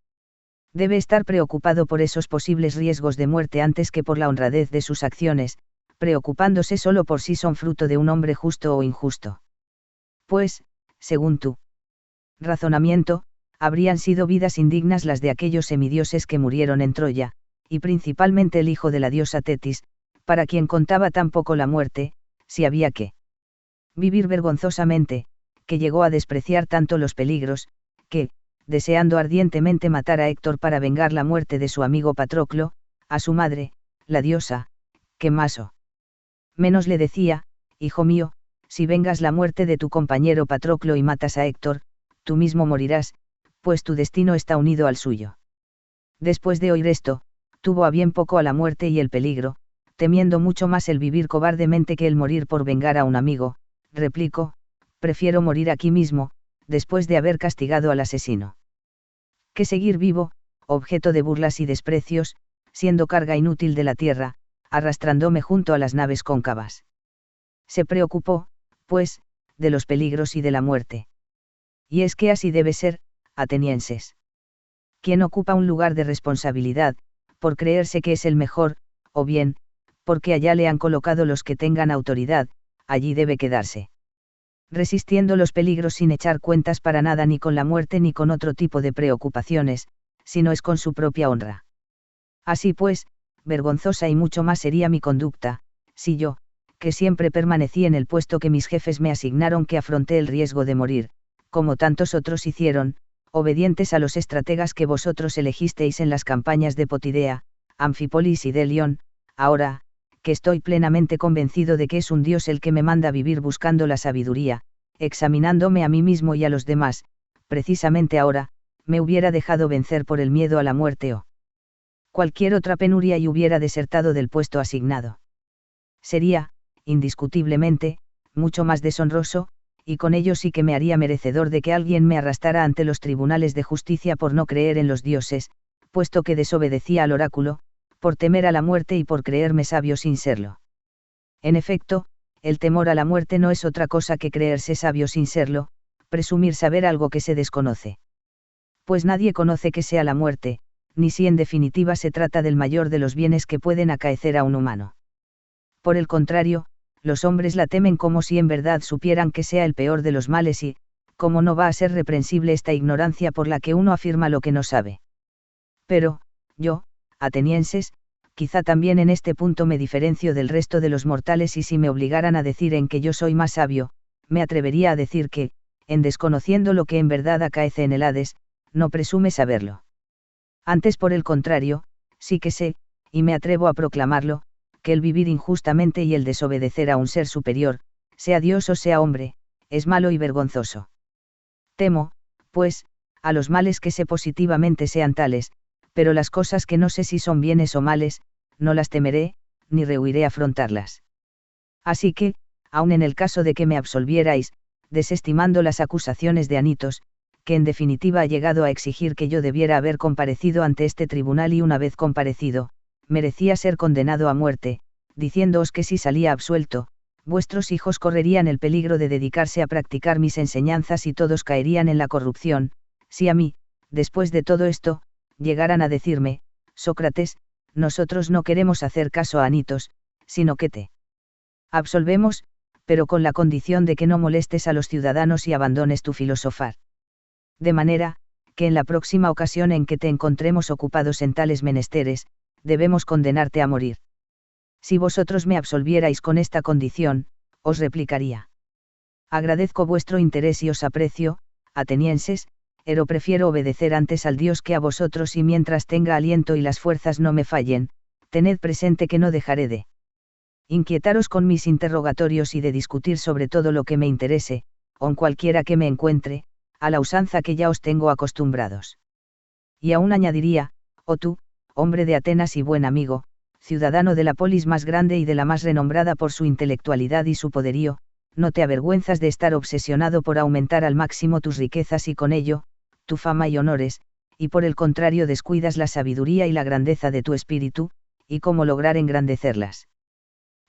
Speaker 1: debe estar preocupado por esos posibles riesgos de muerte antes que por la honradez de sus acciones, preocupándose solo por si son fruto de un hombre justo o injusto. Pues, según tu razonamiento, habrían sido vidas indignas las de aquellos semidioses que murieron en Troya, y principalmente el hijo de la diosa Tetis, para quien contaba tan poco la muerte, si había que vivir vergonzosamente, que llegó a despreciar tanto los peligros, que, deseando ardientemente matar a Héctor para vengar la muerte de su amigo Patroclo, a su madre, la diosa, que más o menos le decía, hijo mío, si vengas la muerte de tu compañero Patroclo y matas a Héctor, tú mismo morirás, pues tu destino está unido al suyo. Después de oír esto, tuvo a bien poco a la muerte y el peligro, temiendo mucho más el vivir cobardemente que el morir por vengar a un amigo, replicó, prefiero morir aquí mismo, después de haber castigado al asesino. Que seguir vivo, objeto de burlas y desprecios, siendo carga inútil de la tierra, arrastrándome junto a las naves cóncavas. Se preocupó, pues, de los peligros y de la muerte. Y es que así debe ser, atenienses. Quien ocupa un lugar de responsabilidad, por creerse que es el mejor, o bien, porque allá le han colocado los que tengan autoridad, allí debe quedarse. Resistiendo los peligros sin echar cuentas para nada ni con la muerte ni con otro tipo de preocupaciones, sino es con su propia honra. Así pues, vergonzosa y mucho más sería mi conducta, si yo, que siempre permanecí en el puesto que mis jefes me asignaron, que afronté el riesgo de morir, como tantos otros hicieron, obedientes a los estrategas que vosotros elegisteis en las campañas de Potidea, Anfípolis y Delión, ahora, que estoy plenamente convencido de que es un Dios el que me manda vivir buscando la sabiduría, examinándome a mí mismo y a los demás, precisamente ahora, me hubiera dejado vencer por el miedo a la muerte o cualquier otra penuria y hubiera desertado del puesto asignado. Sería, indiscutiblemente, mucho más deshonroso, y con ello sí que me haría merecedor de que alguien me arrastrara ante los tribunales de justicia por no creer en los dioses, puesto que desobedecía al oráculo, por temer a la muerte y por creerme sabio sin serlo. En efecto, el temor a la muerte no es otra cosa que creerse sabio sin serlo, presumir saber algo que se desconoce. Pues nadie conoce qué sea la muerte, ni si en definitiva se trata del mayor de los bienes que pueden acaecer a un humano. Por el contrario, los hombres la temen como si en verdad supieran que sea el peor de los males y, como no va a ser reprensible esta ignorancia por la que uno afirma lo que no sabe. Pero, yo, atenienses, quizá también en este punto me diferencio del resto de los mortales, y si me obligaran a decir en que yo soy más sabio, me atrevería a decir que, en desconociendo lo que en verdad acaece en el Hades, no presume saberlo. Antes, por el contrario, sí que sé, y me atrevo a proclamarlo, que el vivir injustamente y el desobedecer a un ser superior, sea Dios o sea hombre, es malo y vergonzoso. Temo, pues, a los males que sé positivamente sean tales, pero las cosas que no sé si son bienes o males, no las temeré, ni rehuiré afrontarlas. Así que, aun en el caso de que me absolvierais, desestimando las acusaciones de Anitos, que en definitiva ha llegado a exigir que yo debiera haber comparecido ante este tribunal y una vez comparecido, merecía ser condenado a muerte, diciéndoos que si salía absuelto, vuestros hijos correrían el peligro de dedicarse a practicar mis enseñanzas y todos caerían en la corrupción, si a mí, después de todo esto, llegaran a decirme, Sócrates, nosotros no queremos hacer caso a Anitos, sino que te absolvemos, pero con la condición de que no molestes a los ciudadanos y abandones tu filosofar. De manera, que en la próxima ocasión en que te encontremos ocupados en tales menesteres, debemos condenarte a morir. Si vosotros me absolvierais con esta condición, os replicaría. Agradezco vuestro interés y os aprecio, atenienses, pero prefiero obedecer antes al Dios que a vosotros, y mientras tenga aliento y las fuerzas no me fallen, tened presente que no dejaré de inquietaros con mis interrogatorios y de discutir sobre todo lo que me interese, con cualquiera que me encuentre, a la usanza que ya os tengo acostumbrados. Y aún añadiría, oh tú, hombre de Atenas y buen amigo, ciudadano de la polis más grande y de la más renombrada por su intelectualidad y su poderío, no te avergüenzas de estar obsesionado por aumentar al máximo tus riquezas y con ello, tu fama y honores, y por el contrario descuidas la sabiduría y la grandeza de tu espíritu, y cómo lograr engrandecerlas.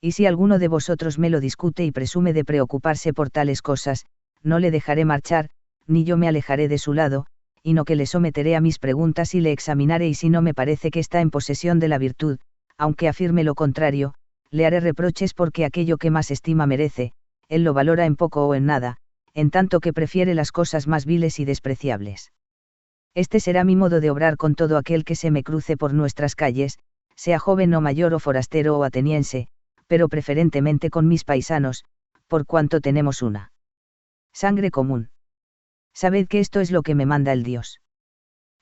Speaker 1: Y si alguno de vosotros me lo discute y presume de preocuparse por tales cosas, no le dejaré marchar, ni yo me alejaré de su lado, y no que le someteré a mis preguntas y le examinaré, y si no me parece que está en posesión de la virtud, aunque afirme lo contrario, le haré reproches porque aquello que más estima merece, él lo valora en poco o en nada, en tanto que prefiere las cosas más viles y despreciables. Este será mi modo de obrar con todo aquel que se me cruce por nuestras calles, sea joven o mayor o forastero o ateniense, pero preferentemente con mis paisanos, por cuanto tenemos una sangre común. Sabed que esto es lo que me manda el Dios.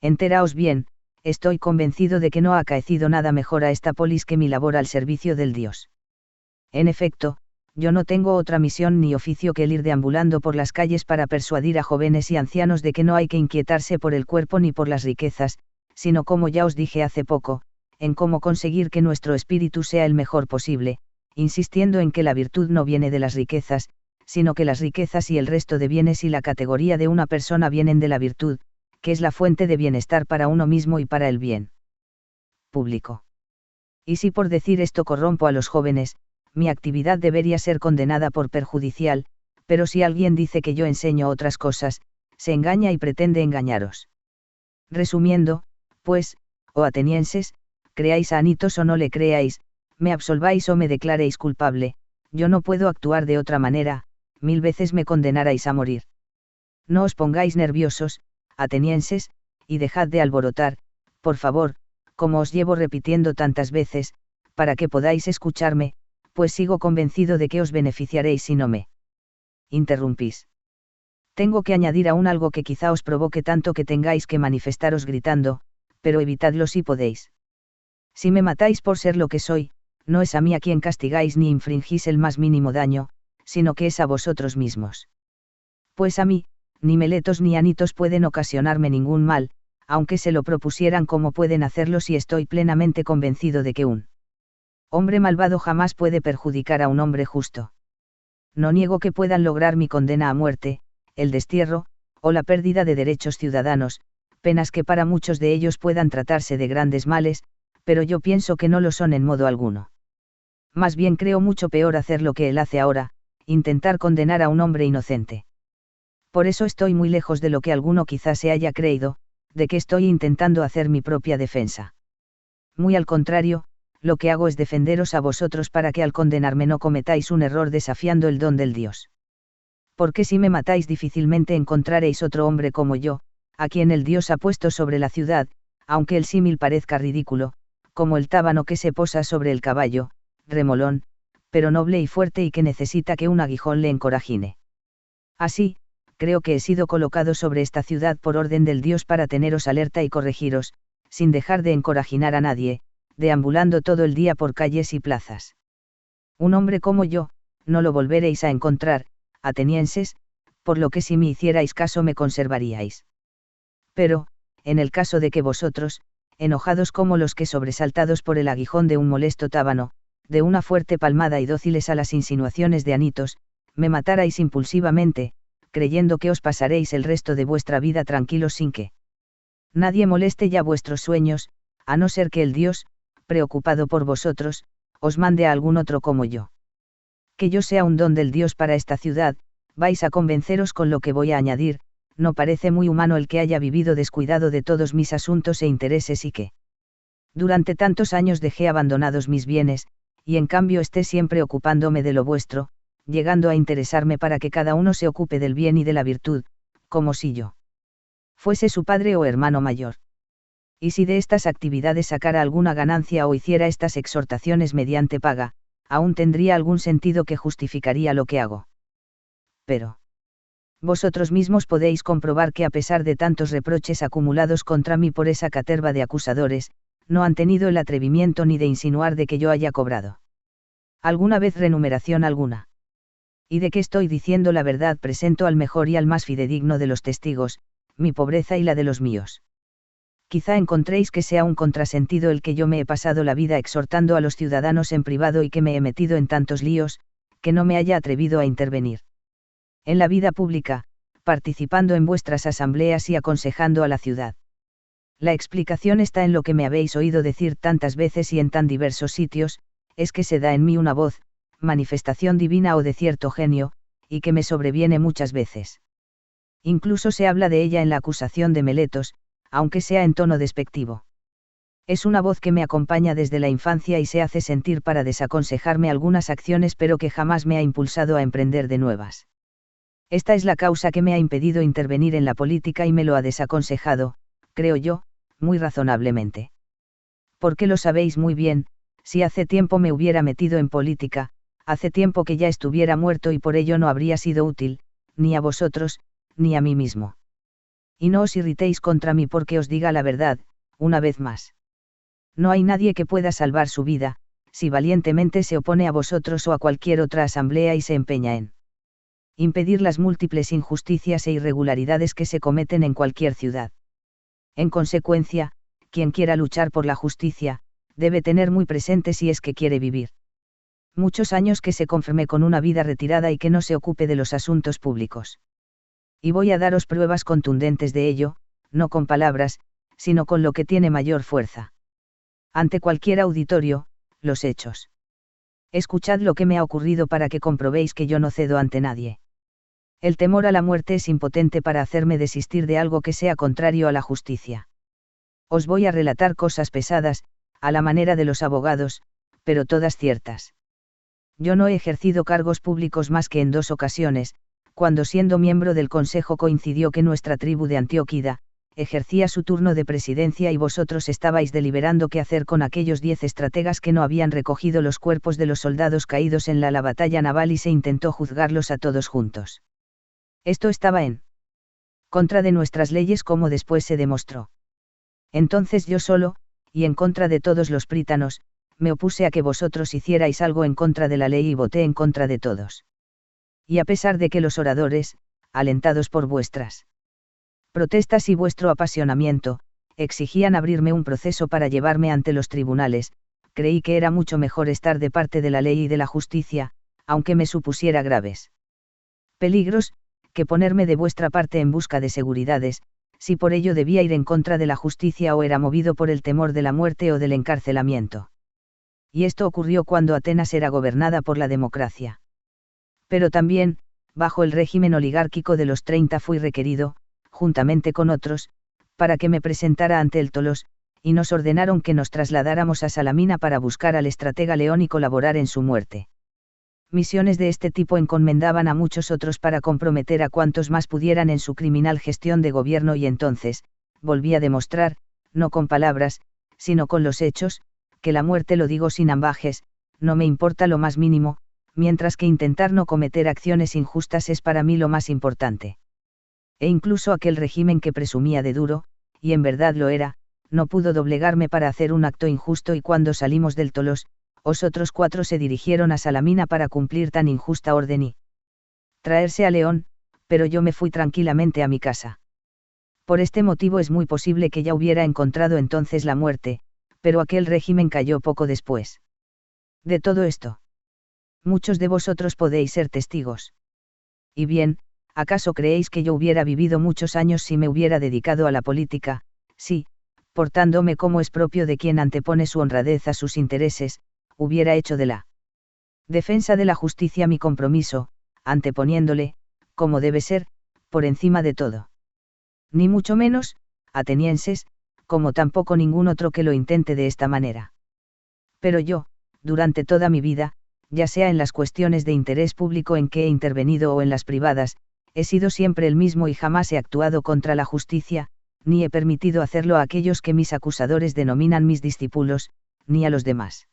Speaker 1: Enteraos bien, estoy convencido de que no ha acaecido nada mejor a esta polis que mi labor al servicio del Dios. En efecto, yo no tengo otra misión ni oficio que el ir deambulando por las calles para persuadir a jóvenes y ancianos de que no hay que inquietarse por el cuerpo ni por las riquezas, sino, como ya os dije hace poco, en cómo conseguir que nuestro espíritu sea el mejor posible, insistiendo en que la virtud no viene de las riquezas, sino que las riquezas y el resto de bienes y la categoría de una persona vienen de la virtud, que es la fuente de bienestar para uno mismo y para el bien público. Y si por decir esto corrompo a los jóvenes, mi actividad debería ser condenada por perjudicial, pero si alguien dice que yo enseño otras cosas, se engaña y pretende engañaros. Resumiendo, pues, oh atenienses, creáis a Anitos o no le creáis, me absolváis o me declaréis culpable, yo no puedo actuar de otra manera, 1000 veces me condenarais a morir. No os pongáis nerviosos, atenienses, y dejad de alborotar, por favor, como os llevo repitiendo tantas veces, para que podáis escucharme, pues sigo convencido de que os beneficiaréis si no me interrumpís. Tengo que añadir aún algo que quizá os provoque tanto que tengáis que manifestaros gritando, pero evitadlo si podéis. Si me matáis por ser lo que soy, no es a mí a quien castigáis ni infringís el más mínimo daño, sino que es a vosotros mismos. Pues a mí, ni Meletos ni Anitos pueden ocasionarme ningún mal, aunque se lo propusieran como pueden hacerlo si estoy plenamente convencido de que un hombre malvado jamás puede perjudicar a un hombre justo. No niego que puedan lograr mi condena a muerte, el destierro, o la pérdida de derechos ciudadanos, penas que para muchos de ellos puedan tratarse de grandes males, pero yo pienso que no lo son en modo alguno. Más bien creo mucho peor hacer lo que él hace ahora, intentar condenar a un hombre inocente. Por eso estoy muy lejos de lo que alguno quizás se haya creído, de que estoy intentando hacer mi propia defensa. Muy al contrario, lo que hago es defenderos a vosotros para que al condenarme no cometáis un error desafiando el don del Dios. Porque si me matáis difícilmente encontraréis otro hombre como yo, a quien el Dios ha puesto sobre la ciudad, aunque el símil parezca ridículo, como el tábano que se posa sobre el caballo, remolón, pero noble y fuerte y que necesita que un aguijón le encorajine. Así, creo que he sido colocado sobre esta ciudad por orden del Dios para teneros alerta y corregiros, sin dejar de encorajinar a nadie, deambulando todo el día por calles y plazas. Un hombre como yo, no lo volveréis a encontrar, atenienses, por lo que si me hicierais caso me conservaríais. Pero, en el caso de que vosotros, enojados como los que sobresaltados por el aguijón de un molesto tábano, de una fuerte palmada y dóciles a las insinuaciones de Anitos, me matarais impulsivamente, creyendo que os pasaréis el resto de vuestra vida tranquilos sin que nadie moleste ya vuestros sueños, a no ser que el Dios, preocupado por vosotros, os mande a algún otro como yo. Que yo sea un don del Dios para esta ciudad, vais a convenceros con lo que voy a añadir, no parece muy humano el que haya vivido descuidado de todos mis asuntos e intereses y que durante tantos años dejé abandonados mis bienes, y en cambio esté siempre ocupándome de lo vuestro, llegando a interesarme para que cada uno se ocupe del bien y de la virtud, como si yo fuese su padre o hermano mayor. Y si de estas actividades sacara alguna ganancia o hiciera estas exhortaciones mediante paga, aún tendría algún sentido que justificaría lo que hago. Pero vosotros mismos podéis comprobar que a pesar de tantos reproches acumulados contra mí por esa caterva de acusadores, no han tenido el atrevimiento ni de insinuar de que yo haya cobrado alguna vez remuneración alguna. Y de que estoy diciendo la verdad presento al mejor y al más fidedigno de los testigos, mi pobreza y la de los míos. Quizá encontréis que sea un contrasentido el que yo me he pasado la vida exhortando a los ciudadanos en privado y que me he metido en tantos líos, que no me haya atrevido a intervenir en la vida pública, participando en vuestras asambleas y aconsejando a la ciudad. La explicación está en lo que me habéis oído decir tantas veces y en tan diversos sitios, es que se da en mí una voz, manifestación divina o de cierto genio, y que me sobreviene muchas veces. Incluso se habla de ella en la acusación de Meletos, aunque sea en tono despectivo. Es una voz que me acompaña desde la infancia y se hace sentir para desaconsejarme algunas acciones pero que jamás me ha impulsado a emprender de nuevas. Esta es la causa que me ha impedido intervenir en la política y me lo ha desaconsejado, creo yo, muy razonablemente. Porque lo sabéis muy bien, si hace tiempo me hubiera metido en política, hace tiempo que ya estuviera muerto y por ello no habría sido útil, ni a vosotros, ni a mí mismo. Y no os irritéis contra mí porque os diga la verdad, una vez más. No hay nadie que pueda salvar su vida, si valientemente se opone a vosotros o a cualquier otra asamblea y se empeña en impedir las múltiples injusticias e irregularidades que se cometen en cualquier ciudad. En consecuencia, quien quiera luchar por la justicia, debe tener muy presente si es que quiere vivir. Muchos años que se conforme con una vida retirada y que no se ocupe de los asuntos públicos. Y voy a daros pruebas contundentes de ello, no con palabras, sino con lo que tiene mayor fuerza. Ante cualquier auditorio, los hechos. Escuchad lo que me ha ocurrido para que comprobéis que yo no cedo ante nadie. El temor a la muerte es impotente para hacerme desistir de algo que sea contrario a la justicia. Os voy a relatar cosas pesadas, a la manera de los abogados, pero todas ciertas. Yo no he ejercido cargos públicos más que en 2 ocasiones, cuando siendo miembro del Consejo coincidió que nuestra tribu de Antioquida ejercía su turno de presidencia y vosotros estabais deliberando qué hacer con aquellos 10 estrategas que no habían recogido los cuerpos de los soldados caídos en la batalla naval y se intentó juzgarlos a todos juntos. Esto estaba en contra de nuestras leyes, como después se demostró. Entonces yo solo, y en contra de todos los prítanos, me opuse a que vosotros hicierais algo en contra de la ley y voté en contra de todos. Y a pesar de que los oradores, alentados por vuestras protestas y vuestro apasionamiento, exigían abrirme un proceso para llevarme ante los tribunales, creí que era mucho mejor estar de parte de la ley y de la justicia, aunque me supusiera graves peligros, que ponerme de vuestra parte en busca de seguridades, si por ello debía ir en contra de la justicia o era movido por el temor de la muerte o del encarcelamiento. Y esto ocurrió cuando Atenas era gobernada por la democracia. Pero también, bajo el régimen oligárquico de los 30 fui requerido, juntamente con otros, para que me presentara ante el Tolos, y nos ordenaron que nos trasladáramos a Salamina para buscar al estratega León y colaborar en su muerte. Misiones de este tipo encomendaban a muchos otros para comprometer a cuantos más pudieran en su criminal gestión de gobierno y entonces, volví a demostrar, no con palabras, sino con los hechos, que la muerte, lo digo sin ambajes, no me importa lo más mínimo, mientras que intentar no cometer acciones injustas es para mí lo más importante. E incluso aquel régimen que presumía de duro, y en verdad lo era, no pudo doblegarme para hacer un acto injusto y cuando salimos del Tolos, os otros 4 se dirigieron a Salamina para cumplir tan injusta orden y traerse a León, pero yo me fui tranquilamente a mi casa. Por este motivo es muy posible que ya hubiera encontrado entonces la muerte, pero aquel régimen cayó poco después. De todo esto, muchos de vosotros podéis ser testigos. Y bien, ¿acaso creéis que yo hubiera vivido muchos años si me hubiera dedicado a la política? Sí, portándome como es propio de quien antepone su honradez a sus intereses, hubiera hecho de la defensa de la justicia mi compromiso, anteponiéndole, como debe ser, por encima de todo. Ni mucho menos, atenienses, como tampoco ningún otro que lo intente de esta manera. Pero yo, durante toda mi vida, ya sea en las cuestiones de interés público en que he intervenido o en las privadas, he sido siempre el mismo y jamás he actuado contra la justicia, ni he permitido hacerlo a aquellos que mis acusadores denominan mis discípulos, ni a los demás.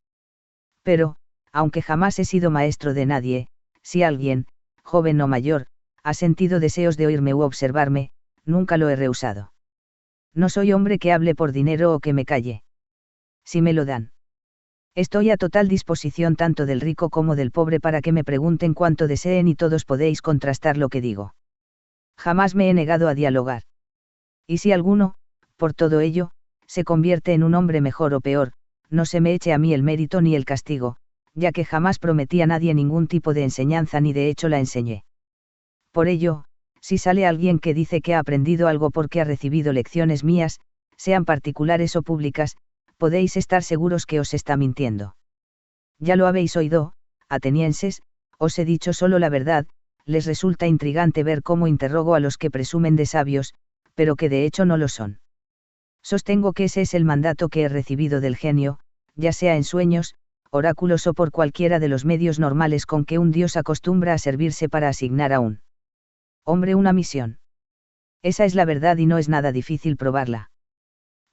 Speaker 1: Pero, aunque jamás he sido maestro de nadie, si alguien, joven o mayor, ha sentido deseos de oírme u observarme, nunca lo he rehusado. No soy hombre que hable por dinero o que me calle. Si me lo dan. Estoy a total disposición tanto del rico como del pobre para que me pregunten cuanto deseen y todos podéis contrastar lo que digo. Jamás me he negado a dialogar. Y si alguno, por todo ello, se convierte en un hombre mejor o peor, no se me eche a mí el mérito ni el castigo, ya que jamás prometí a nadie ningún tipo de enseñanza ni de hecho la enseñé. Por ello, si sale alguien que dice que ha aprendido algo porque ha recibido lecciones mías, sean particulares o públicas, podéis estar seguros que os está mintiendo. Ya lo habéis oído, atenienses, os he dicho solo la verdad, les resulta intrigante ver cómo interrogo a los que presumen de sabios, pero que de hecho no lo son. Sostengo que ese es el mandato que he recibido del genio, ya sea en sueños, oráculos o por cualquiera de los medios normales con que un dios acostumbra a servirse para asignar a un hombre una misión. Esa es la verdad y no es nada difícil probarla.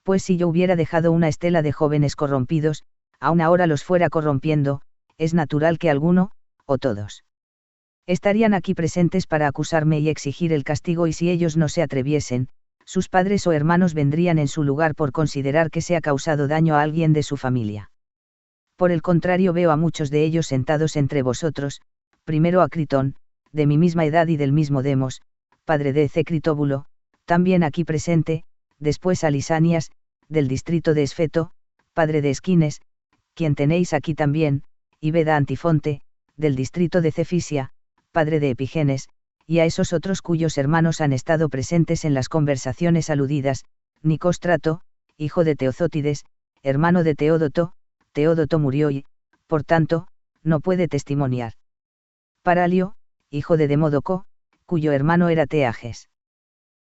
Speaker 1: Pues si yo hubiera dejado una estela de jóvenes corrompidos, aún ahora los fuera corrompiendo, es natural que alguno, o todos, estarían aquí presentes para acusarme y exigir el castigo y si ellos no se atreviesen, sus padres o hermanos vendrían en su lugar por considerar que se ha causado daño a alguien de su familia. Por el contrario veo a muchos de ellos sentados entre vosotros, primero a Critón, de mi misma edad y del mismo Demos, padre de Crítóbulo, también aquí presente, después a Lisanias, del distrito de Esfeto, padre de Esquines, quien tenéis aquí también, y ved a Antifonte, del distrito de Cefisia, padre de Epígenes, y a esos otros cuyos hermanos han estado presentes en las conversaciones aludidas, Nicóstrato, hijo de Teozótides, hermano de Teódoto. Teódoto murió y, por tanto, no puede testimoniar. Paralio, hijo de Demódoco, cuyo hermano era Teages.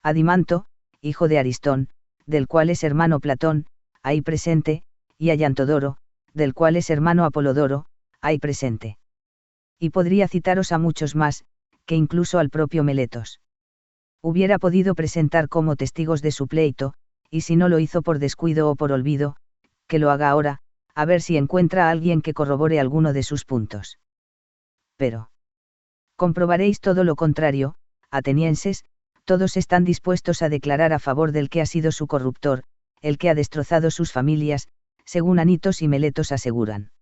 Speaker 1: Adimanto, hijo de Aristón, del cual es hermano Platón, ahí presente, y Ayantodoro, del cual es hermano Apolodoro, ahí presente. Y podría citaros a muchos más, que incluso al propio Meletos hubiera podido presentar como testigos de su pleito, y si no lo hizo por descuido o por olvido, que lo haga ahora, a ver si encuentra a alguien que corrobore alguno de sus puntos. Pero comprobaréis todo lo contrario, atenienses, todos están dispuestos a declarar a favor del que ha sido su corruptor, el que ha destrozado sus familias, según Anitos y Meletos aseguran.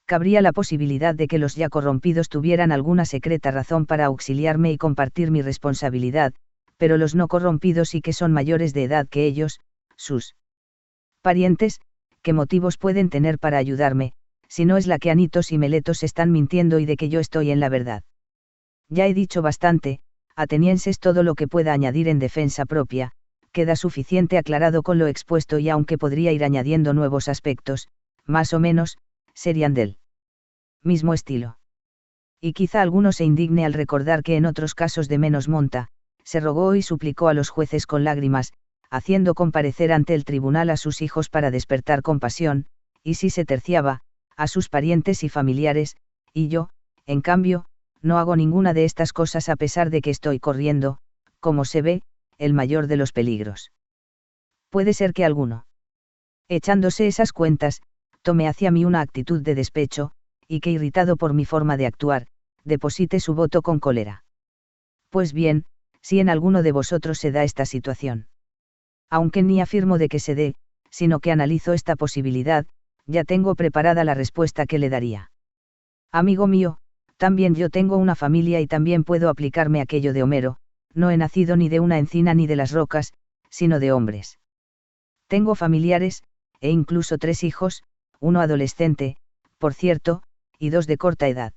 Speaker 1: Cabría la posibilidad de que los ya corrompidos tuvieran alguna secreta razón para auxiliarme y compartir mi responsabilidad, pero los no corrompidos y que son mayores de edad que ellos, sus parientes, ¿qué motivos pueden tener para ayudarme, si no es la que Anitos y Meletos están mintiendo y de que yo estoy en la verdad? Ya he dicho bastante, atenienses, todo lo que pueda añadir en defensa propia, queda suficiente aclarado con lo expuesto, y aunque podría ir añadiendo nuevos aspectos, más o menos, serían del mismo estilo. Y quizá alguno se indigne al recordar que en otros casos de menos monta, se rogó y suplicó a los jueces con lágrimas, haciendo comparecer ante el tribunal a sus hijos para despertar compasión, y si se terciaba, a sus parientes y familiares, y yo, en cambio, no hago ninguna de estas cosas a pesar de que estoy corriendo, como se ve, el mayor de los peligros. Puede ser que alguno, echándose esas cuentas, tome hacia mí una actitud de despecho, y que, irritado por mi forma de actuar, deposite su voto con cólera. Pues bien, si en alguno de vosotros se da esta situación, aunque ni afirmo de que se dé, sino que analizo esta posibilidad, ya tengo preparada la respuesta que le daría. Amigo mío, también yo tengo una familia y también puedo aplicarme aquello de Homero: no he nacido ni de una encina ni de las rocas, sino de hombres. Tengo familiares, e incluso 3 hijos, uno adolescente, por cierto, y 2 de corta edad.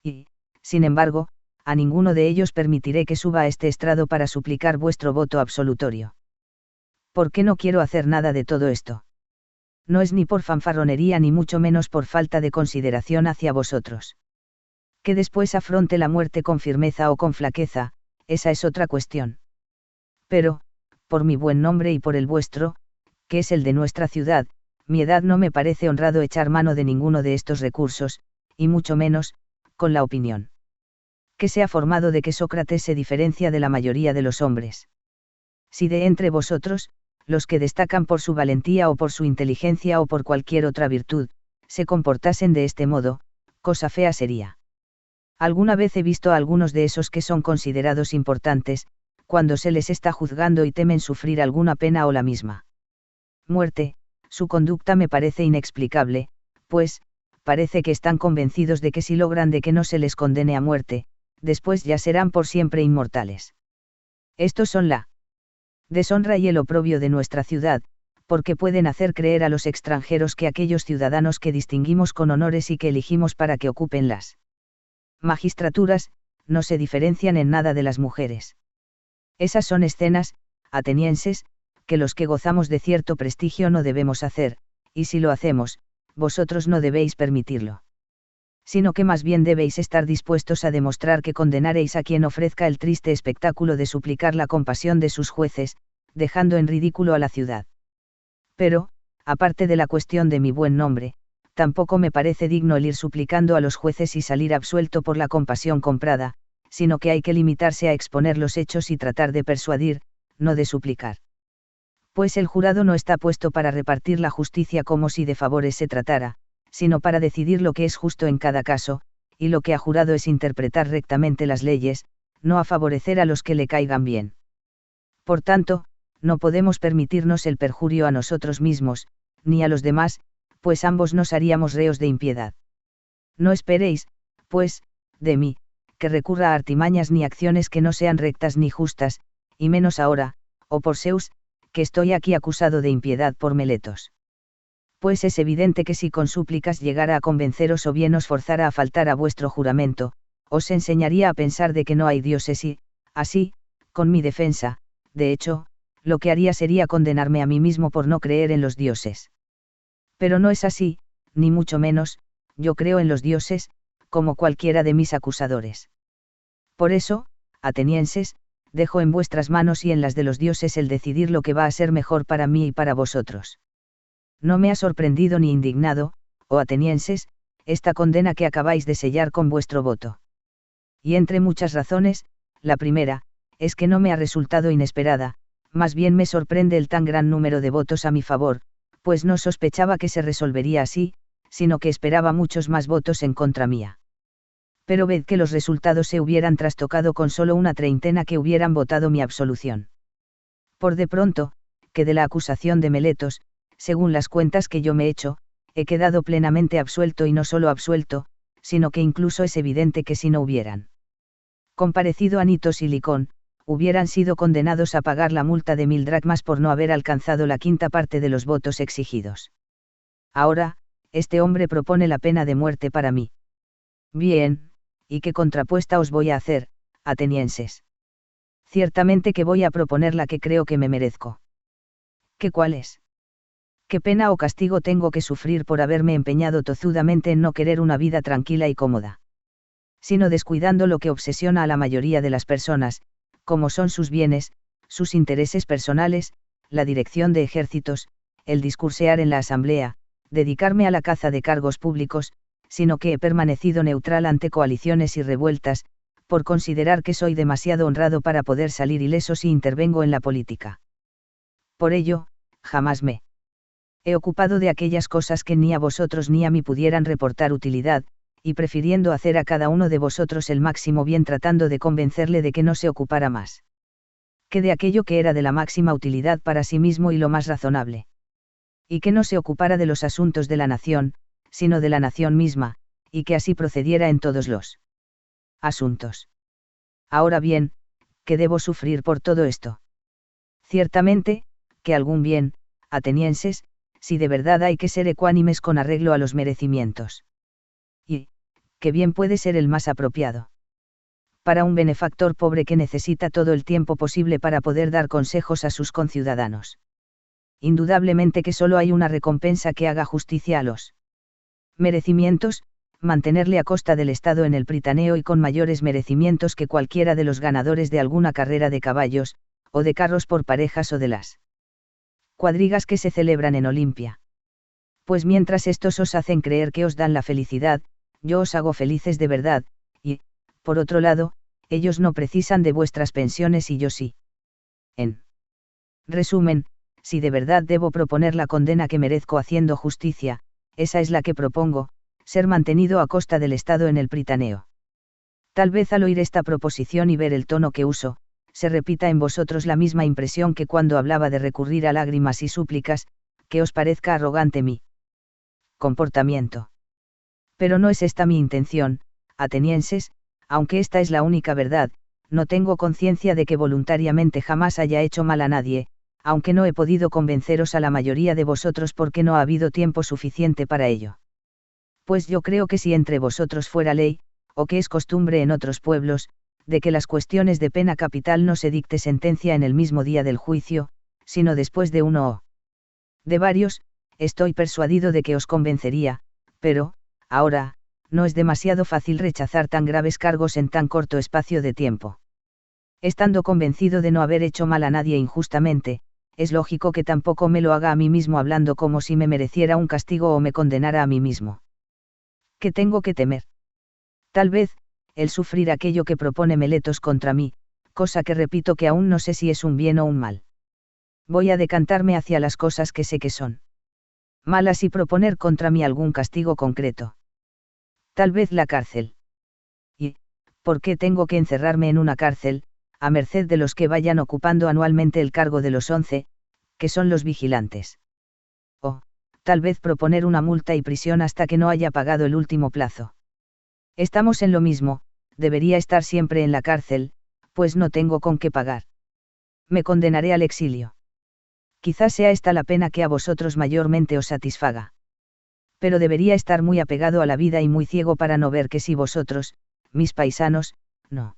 Speaker 1: Y, sin embargo, a ninguno de ellos permitiré que suba a este estrado para suplicar vuestro voto absolutorio. ¿Por qué no quiero hacer nada de todo esto? No es ni por fanfarronería ni mucho menos por falta de consideración hacia vosotros. Que después afronte la muerte con firmeza o con flaqueza, esa es otra cuestión. Pero, por mi buen nombre y por el vuestro, que es el de nuestra ciudad, mi edad, no me parece honrado echar mano de ninguno de estos recursos, y mucho menos, con la opinión que se ha formado de que Sócrates se diferencia de la mayoría de los hombres. Si de entre vosotros, los que destacan por su valentía o por su inteligencia o por cualquier otra virtud, se comportasen de este modo, cosa fea sería. Alguna vez he visto a algunos de esos que son considerados importantes, cuando se les está juzgando y temen sufrir alguna pena o la misma muerte, su conducta me parece inexplicable, pues, parece que están convencidos de que si logran de que no se les condene a muerte, después ya serán por siempre inmortales. Estos son la deshonra y el oprobio de nuestra ciudad, porque pueden hacer creer a los extranjeros que aquellos ciudadanos que distinguimos con honores y que elegimos para que ocupen las magistraturas, no se diferencian en nada de las mujeres. Esas son escenas, atenienses, que los que gozamos de cierto prestigio no debemos hacer, y si lo hacemos, vosotros no debéis permitirlo. Sino que más bien debéis estar dispuestos a demostrar que condenaréis a quien ofrezca el triste espectáculo de suplicar la compasión de sus jueces, dejando en ridículo a la ciudad. Pero, aparte de la cuestión de mi buen nombre, tampoco me parece digno el ir suplicando a los jueces y salir absuelto por la compasión comprada, sino que hay que limitarse a exponer los hechos y tratar de persuadir, no de suplicar. Pues el jurado no está puesto para repartir la justicia como si de favores se tratara, sino para decidir lo que es justo en cada caso, y lo que ha jurado es interpretar rectamente las leyes, no a favorecer a los que le caigan bien. Por tanto, no podemos permitirnos el perjurio a nosotros mismos, ni a los demás, pues ambos nos haríamos reos de impiedad. No esperéis, pues, de mí, que recurra a artimañas ni acciones que no sean rectas ni justas, y menos ahora, oh por Zeus, que estoy aquí acusado de impiedad por Meletos. Pues es evidente que si con súplicas llegara a convenceros o bien os forzara a faltar a vuestro juramento, os enseñaría a pensar de que no hay dioses y, así, con mi defensa, de hecho, lo que haría sería condenarme a mí mismo por no creer en los dioses. Pero no es así, ni mucho menos, yo creo en los dioses, como cualquiera de mis acusadores. Por eso, atenienses, dejo en vuestras manos y en las de los dioses el decidir lo que va a ser mejor para mí y para vosotros. No me ha sorprendido ni indignado, oh atenienses, esta condena que acabáis de sellar con vuestro voto. Y entre muchas razones, la primera, es que no me ha resultado inesperada, más bien me sorprende el tan gran número de votos a mi favor, pues no sospechaba que se resolvería así, sino que esperaba muchos más votos en contra mía. Pero ved que los resultados se hubieran trastocado con solo una treintena que hubieran votado mi absolución. Por de pronto, que de la acusación de Meletos, según las cuentas que yo me he hecho, he quedado plenamente absuelto y no solo absuelto, sino que incluso es evidente que si no hubieran comparecido Anitos y Licón, hubieran sido condenados a pagar la multa de 1000 dracmas por no haber alcanzado la quinta parte de los votos exigidos. Ahora, este hombre propone la pena de muerte para mí. Bien, ¿y qué contrapuesta os voy a hacer, atenienses? Ciertamente que voy a proponer la que creo que me merezco. ¿Qué cuál es? ¿Qué pena o castigo tengo que sufrir por haberme empeñado tozudamente en no querer una vida tranquila y cómoda? Sino descuidando lo que obsesiona a la mayoría de las personas, como son sus bienes, sus intereses personales, la dirección de ejércitos, el discursear en la asamblea, dedicarme a la caza de cargos públicos, sino que he permanecido neutral ante coaliciones y revueltas, por considerar que soy demasiado honrado para poder salir ileso si intervengo en la política. Por ello, jamás me he ocupado de aquellas cosas que ni a vosotros ni a mí pudieran reportar utilidad, y prefiriendo hacer a cada uno de vosotros el máximo bien tratando de convencerle de que no se ocupara más que de aquello que era de la máxima utilidad para sí mismo y lo más razonable. Y que no se ocupara de los asuntos de la nación, sino de la nación misma, y que así procediera en todos los asuntos. Ahora bien, ¿qué debo sufrir por todo esto? Ciertamente, que algún bien, atenienses, si de verdad hay que ser ecuánimes con arreglo a los merecimientos. Y, ¿qué bien puede ser el más apropiado? Para un benefactor pobre que necesita todo el tiempo posible para poder dar consejos a sus conciudadanos. Indudablemente que solo hay una recompensa que haga justicia a los merecimientos, mantenerle a costa del Estado en el Pritaneo y con mayores merecimientos que cualquiera de los ganadores de alguna carrera de caballos, o de carros por parejas o de las cuadrigas que se celebran en Olimpia. Pues mientras estos os hacen creer que os dan la felicidad, yo os hago felices de verdad, y, por otro lado, ellos no precisan de vuestras pensiones y yo sí. En resumen, si de verdad debo proponer la condena que merezco haciendo justicia, esa es la que propongo, ser mantenido a costa del Estado en el Pritaneo. Tal vez al oír esta proposición y ver el tono que uso, se repita en vosotros la misma impresión que cuando hablaba de recurrir a lágrimas y súplicas, que os parezca arrogante mi comportamiento. Pero no es esta mi intención, atenienses, aunque esta es la única verdad, no tengo conciencia de que voluntariamente jamás haya hecho mal a nadie, aunque no he podido convenceros a la mayoría de vosotros porque no ha habido tiempo suficiente para ello. Pues yo creo que si entre vosotros fuera ley, o que es costumbre en otros pueblos, de que las cuestiones de pena capital no se dicte sentencia en el mismo día del juicio, sino después de uno o de varios, estoy persuadido de que os convencería, pero, ahora, no es demasiado fácil rechazar tan graves cargos en tan corto espacio de tiempo. Estando convencido de no haber hecho mal a nadie injustamente, es lógico que tampoco me lo haga a mí mismo hablando como si me mereciera un castigo o me condenara a mí mismo. ¿Qué tengo que temer? Tal vez, el sufrir aquello que propone Meletos contra mí, cosa que repito que aún no sé si es un bien o un mal. Voy a decantarme hacia las cosas que sé que son malas y proponer contra mí algún castigo concreto. Tal vez la cárcel. ¿Y por qué tengo que encerrarme en una cárcel, a merced de los que vayan ocupando anualmente el cargo de los 11, que son los vigilantes? O, tal vez proponer una multa y prisión hasta que no haya pagado el último plazo. Estamos en lo mismo, debería estar siempre en la cárcel, pues no tengo con qué pagar. Me condenaré al exilio. Quizás sea esta la pena que a vosotros mayormente os satisfaga. Pero debería estar muy apegado a la vida y muy ciego para no ver que si vosotros, mis paisanos, no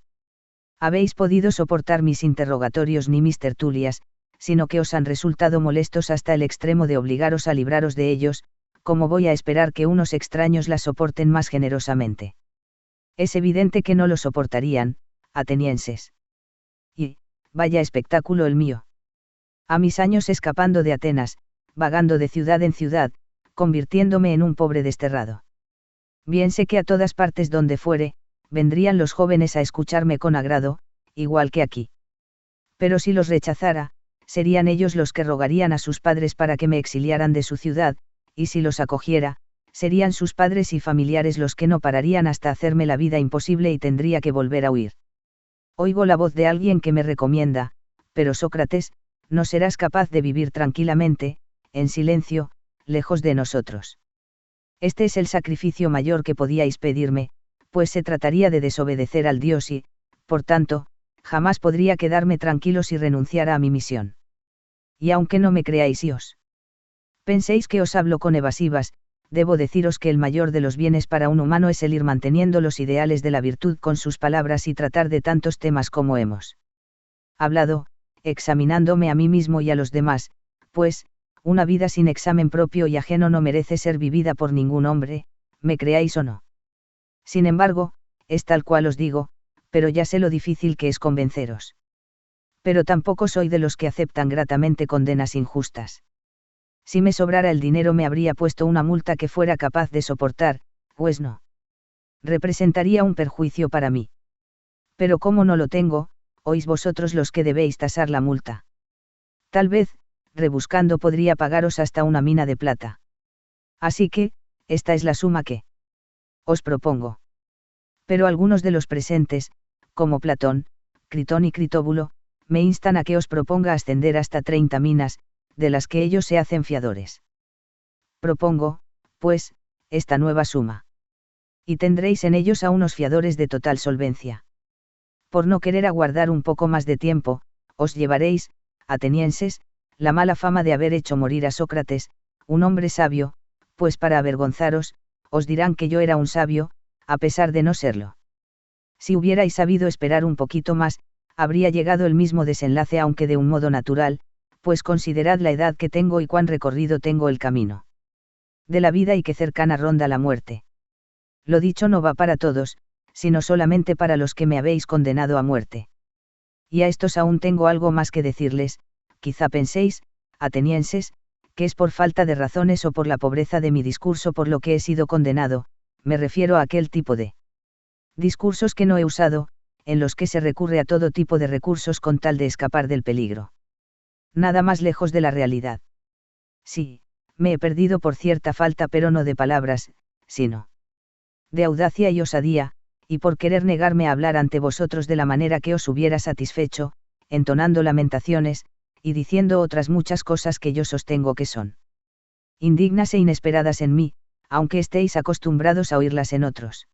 Speaker 1: habéis podido soportar mis interrogatorios ni mis tertulias, sino que os han resultado molestos hasta el extremo de obligaros a libraros de ellos, ¿cómo voy a esperar que unos extraños las soporten más generosamente? Es evidente que no lo soportarían, atenienses. Y, vaya espectáculo el mío. A mis años escapando de Atenas, vagando de ciudad en ciudad, convirtiéndome en un pobre desterrado. Bien sé que a todas partes donde fuere, vendrían los jóvenes a escucharme con agrado, igual que aquí. Pero si los rechazara, serían ellos los que rogarían a sus padres para que me exiliaran de su ciudad, y si los acogiera, serían sus padres y familiares los que no pararían hasta hacerme la vida imposible y tendría que volver a huir. Oigo la voz de alguien que me recomienda, pero Sócrates, no serás capaz de vivir tranquilamente, en silencio, lejos de nosotros. Este es el sacrificio mayor que podíais pedirme, pues se trataría de desobedecer al Dios y, por tanto, jamás podría quedarme tranquilo si renunciara a mi misión. Y aunque no me creáis y os penséis que os hablo con evasivas, debo deciros que el mayor de los bienes para un humano es el ir manteniendo los ideales de la virtud con sus palabras y tratar de tantos temas como hemos hablado, examinándome a mí mismo y a los demás, pues, una vida sin examen propio y ajeno no merece ser vivida por ningún hombre, me creáis o no. Sin embargo, es tal cual os digo, pero ya sé lo difícil que es convenceros. Pero tampoco soy de los que aceptan gratamente condenas injustas. Si me sobrara el dinero me habría puesto una multa que fuera capaz de soportar, pues no. Representaría un perjuicio para mí. Pero como no lo tengo, oís vosotros los que debéis tasar la multa. Tal vez, rebuscando podría pagaros hasta una mina de plata. Así que, esta es la suma que os propongo. Pero algunos de los presentes, como Platón, Critón y Critóbulo, me instan a que os proponga ascender hasta 30 minas, de las que ellos se hacen fiadores. Propongo, pues, esta nueva suma. Y tendréis en ellos a unos fiadores de total solvencia. Por no querer aguardar un poco más de tiempo, os llevaréis, atenienses, la mala fama de haber hecho morir a Sócrates, un hombre sabio, pues para avergonzaros, os dirán que yo era un sabio, a pesar de no serlo. Si hubierais sabido esperar un poquito más, habría llegado el mismo desenlace aunque de un modo natural, pues considerad la edad que tengo y cuán recorrido tengo el camino de la vida y que cercana ronda la muerte. Lo dicho no va para todos, sino solamente para los que me habéis condenado a muerte. Y a estos aún tengo algo más que decirles, quizá penséis, atenienses, que es por falta de razones o por la pobreza de mi discurso por lo que he sido condenado, me refiero a aquel tipo de discursos que no he usado, en los que se recurre a todo tipo de recursos con tal de escapar del peligro. Nada más lejos de la realidad. Sí, me he perdido por cierta falta pero no de palabras, sino de audacia y osadía, y por querer negarme a hablar ante vosotros de la manera que os hubiera satisfecho, entonando lamentaciones, y diciendo otras muchas cosas que yo sostengo que son indignas e inesperadas en mí, aunque estéis acostumbrados a oírlas en otros.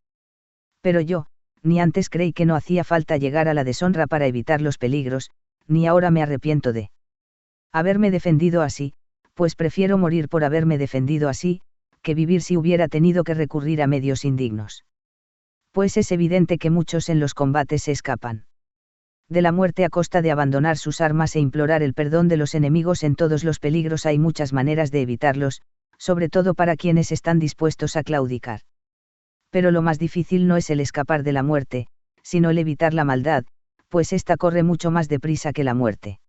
Speaker 1: Pero yo, ni antes creí que no hacía falta llegar a la deshonra para evitar los peligros, ni ahora me arrepiento de haberme defendido así, pues prefiero morir por haberme defendido así, que vivir si hubiera tenido que recurrir a medios indignos. Pues es evidente que muchos en los combates se escapan de la muerte a costa de abandonar sus armas e implorar el perdón de los enemigos. En todos los peligros hay muchas maneras de evitarlos, sobre todo para quienes están dispuestos a claudicar. Pero lo más difícil no es el escapar de la muerte, sino el evitar la maldad, pues ésta corre mucho más deprisa que la muerte.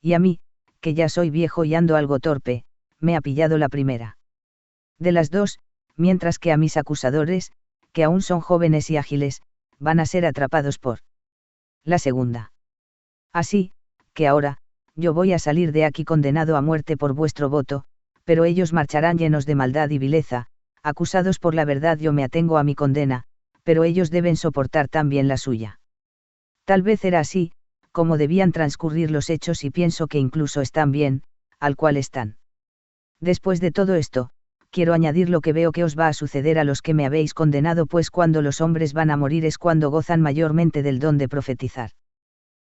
Speaker 1: Y a mí, que ya soy viejo y ando algo torpe, me ha pillado la primera de las dos, mientras que a mis acusadores, que aún son jóvenes y ágiles, van a ser atrapados por la segunda. Así, que ahora, yo voy a salir de aquí condenado a muerte por vuestro voto, pero ellos marcharán llenos de maldad y vileza, acusados por la verdad. Yo me atengo a mi condena, pero ellos deben soportar también la suya. Tal vez era así, como debían transcurrir los hechos y pienso que incluso están bien, al cual están. Después de todo esto, quiero añadir lo que veo que os va a suceder a los que me habéis condenado, pues cuando los hombres van a morir es cuando gozan mayormente del don de profetizar.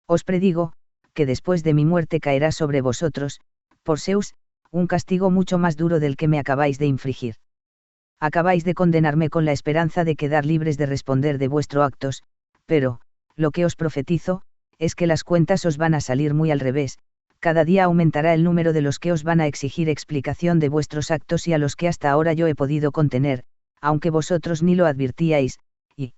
Speaker 1: Os predigo, que después de mi muerte caerá sobre vosotros, por Zeus, un castigo mucho más duro del que me acabáis de infligir. Acabáis de condenarme con la esperanza de quedar libres de responder de vuestros actos, pero, lo que os profetizo, es que las cuentas os van a salir muy al revés, cada día aumentará el número de los que os van a exigir explicación de vuestros actos y a los que hasta ahora yo he podido contener, aunque vosotros ni lo advirtíais, y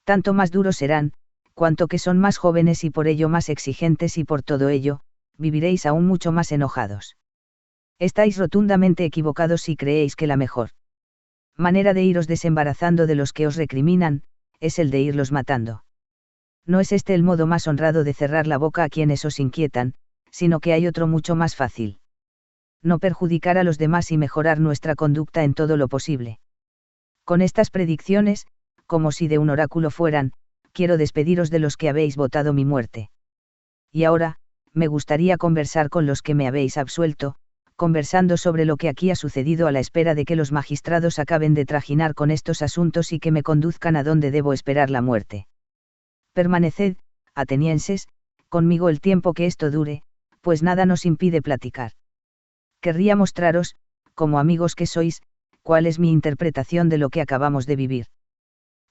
Speaker 1: tanto más duros serán, cuanto que son más jóvenes y por ello más exigentes y por todo ello, viviréis aún mucho más enojados. Estáis rotundamente equivocados si creéis que la mejor manera de iros desembarazando de los que os recriminan, es el de irlos matando. No es este el modo más honrado de cerrar la boca a quienes os inquietan, sino que hay otro mucho más fácil. No perjudicar a los demás y mejorar nuestra conducta en todo lo posible. Con estas predicciones, como si de un oráculo fueran, quiero despediros de los que habéis votado mi muerte. Y ahora, me gustaría conversar con los que me habéis absuelto, conversando sobre lo que aquí ha sucedido a la espera de que los magistrados acaben de trajinar con estos asuntos y que me conduzcan a donde debo esperar la muerte. Permaneced, atenienses, conmigo el tiempo que esto dure, pues nada nos impide platicar. Querría mostraros, como amigos que sois, cuál es mi interpretación de lo que acabamos de vivir.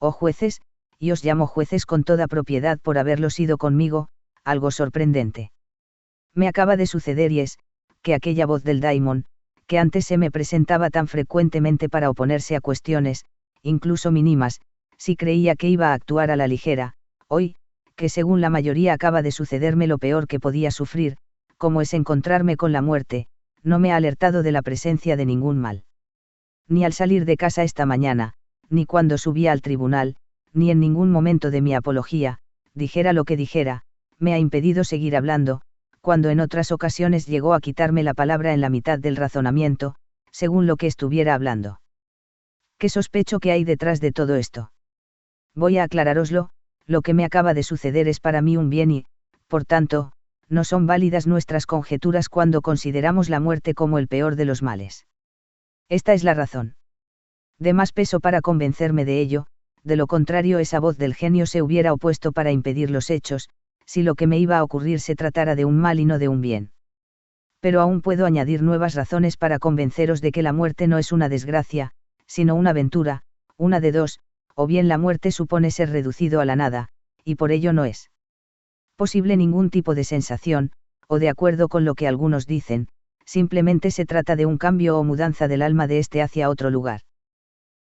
Speaker 1: Oh jueces, y os llamo jueces con toda propiedad por haberlo sido conmigo, algo sorprendente. Me acaba de suceder y es, que aquella voz del daimon, que antes se me presentaba tan frecuentemente para oponerse a cuestiones, incluso mínimas, si creía que iba a actuar a la ligera, hoy, que según la mayoría acaba de sucederme lo peor que podía sufrir, como es encontrarme con la muerte, no me ha alertado de la presencia de ningún mal. Ni al salir de casa esta mañana, ni cuando subía al tribunal, ni en ningún momento de mi apología, dijera lo que dijera, me ha impedido seguir hablando, cuando en otras ocasiones llegó a quitarme la palabra en la mitad del razonamiento, según lo que estuviera hablando. ¿Qué sospecho que hay detrás de todo esto? Voy a aclarároslo, lo que me acaba de suceder es para mí un bien y, por tanto, no son válidas nuestras conjeturas cuando consideramos la muerte como el peor de los males. Esta es la razón. De más peso para convencerme de ello, de lo contrario esa voz del genio se hubiera opuesto para impedir los hechos, si lo que me iba a ocurrir se tratara de un mal y no de un bien. Pero aún puedo añadir nuevas razones para convenceros de que la muerte no es una desgracia, sino una aventura, una de dos, o bien la muerte supone ser reducido a la nada, y por ello no es posible ningún tipo de sensación, o de acuerdo con lo que algunos dicen, simplemente se trata de un cambio o mudanza del alma de este hacia otro lugar.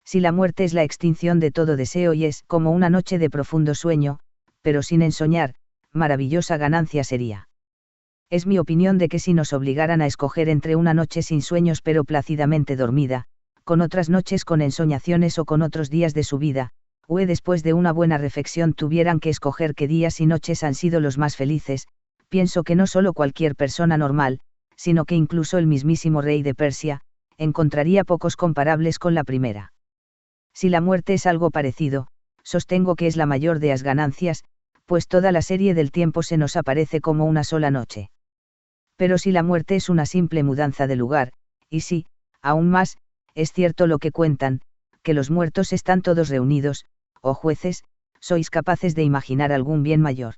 Speaker 1: Si la muerte es la extinción de todo deseo y es como una noche de profundo sueño, pero sin ensoñar, maravillosa ganancia sería. Es mi opinión de que si nos obligaran a escoger entre una noche sin sueños pero plácidamente dormida, con otras noches con ensoñaciones o con otros días de su vida, o después de una buena reflexión tuvieran que escoger qué días y noches han sido los más felices, pienso que no solo cualquier persona normal, sino que incluso el mismísimo rey de Persia, encontraría pocos comparables con la primera. Si la muerte es algo parecido, sostengo que es la mayor de las ganancias, pues toda la serie del tiempo se nos aparece como una sola noche. Pero si la muerte es una simple mudanza de lugar, y si, aún más, es cierto lo que cuentan, que los muertos están todos reunidos, oh jueces, sois capaces de imaginar algún bien mayor.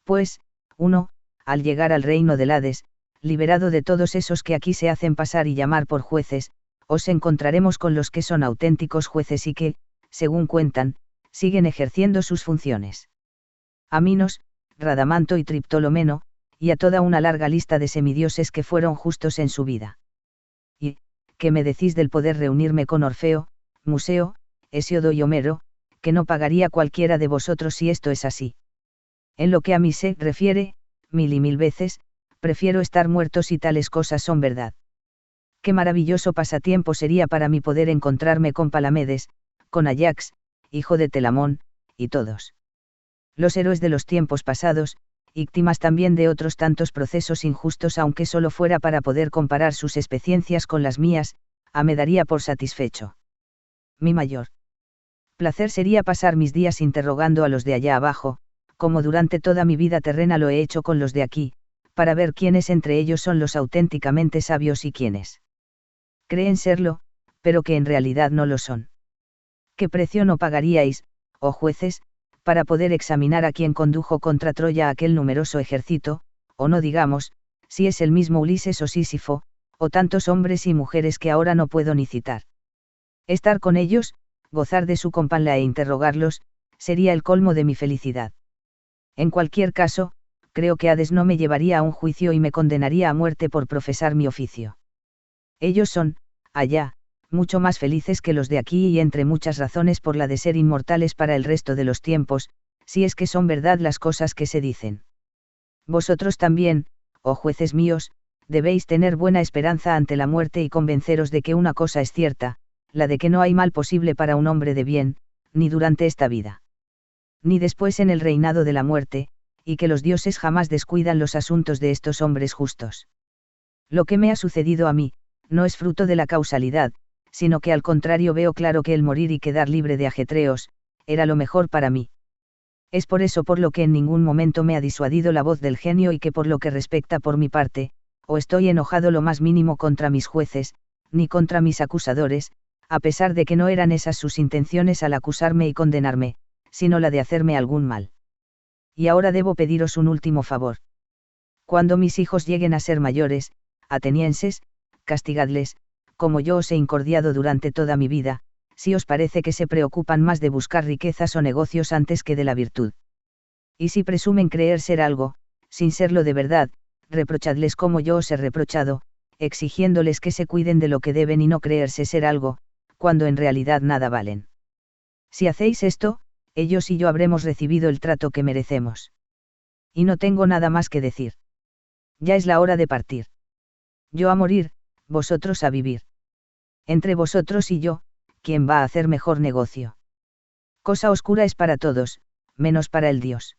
Speaker 1: Pues, uno, al llegar al reino del Hades, liberado de todos esos que aquí se hacen pasar y llamar por jueces, os encontraremos con los que son auténticos jueces y que, según cuentan, siguen ejerciendo sus funciones. A Minos, Radamanto y Triptolomeno, y a toda una larga lista de semidioses que fueron justos en su vida. Y, ¿qué me decís del poder reunirme con Orfeo, Museo, Hesiodo y Homero, que no pagaría cualquiera de vosotros si esto es así? En lo que a mí se refiere, mil y mil veces, prefiero estar muerto si tales cosas son verdad. Qué maravilloso pasatiempo sería para mí poder encontrarme con Palamedes, con Ajax, hijo de Telamón, y todos los héroes de los tiempos pasados, víctimas también de otros tantos procesos injustos aunque solo fuera para poder comparar sus experiencias con las mías, me daría por satisfecho. Mi mayor placer sería pasar mis días interrogando a los de allá abajo, como durante toda mi vida terrena lo he hecho con los de aquí, para ver quiénes entre ellos son los auténticamente sabios y quiénes creen serlo, pero que en realidad no lo son. ¿Qué precio no pagaríais, oh jueces, para poder examinar a quien condujo contra Troya aquel numeroso ejército, o no digamos, si es el mismo Ulises o Sísifo, o tantos hombres y mujeres que ahora no puedo ni citar? Estar con ellos, gozar de su compañía e interrogarlos, sería el colmo de mi felicidad. En cualquier caso, creo que Hades no me llevaría a un juicio y me condenaría a muerte por profesar mi oficio. Ellos son, allá, mucho más felices que los de aquí y entre muchas razones por la de ser inmortales para el resto de los tiempos, si es que son verdad las cosas que se dicen. Vosotros también, oh jueces míos, debéis tener buena esperanza ante la muerte y convenceros de que una cosa es cierta, la de que no hay mal posible para un hombre de bien, ni durante esta vida, ni después en el reinado de la muerte, y que los dioses jamás descuidan los asuntos de estos hombres justos. Lo que me ha sucedido a mí, no es fruto de la causalidad, sino que al contrario veo claro que el morir y quedar libre de ajetreos, era lo mejor para mí. Es por eso por lo que en ningún momento me ha disuadido la voz del genio y que por lo que respecta por mi parte, o estoy enojado lo más mínimo contra mis jueces, ni contra mis acusadores, a pesar de que no eran esas sus intenciones al acusarme y condenarme, sino la de hacerme algún mal. Y ahora debo pediros un último favor. Cuando mis hijos lleguen a ser mayores, atenienses, castigadles, como yo os he incordiado durante toda mi vida, si os parece que se preocupan más de buscar riquezas o negocios antes que de la virtud. Y si presumen creer ser algo, sin serlo de verdad, reprochadles como yo os he reprochado, exigiéndoles que se cuiden de lo que deben y no creerse ser algo, cuando en realidad nada valen. Si hacéis esto, ellos y yo habremos recibido el trato que merecemos. Y no tengo nada más que decir. Ya es la hora de partir. Yo a morir, vosotros a vivir. Entre vosotros y yo, ¿quién va a hacer mejor negocio? Cosa oscura es para todos, menos para el Dios.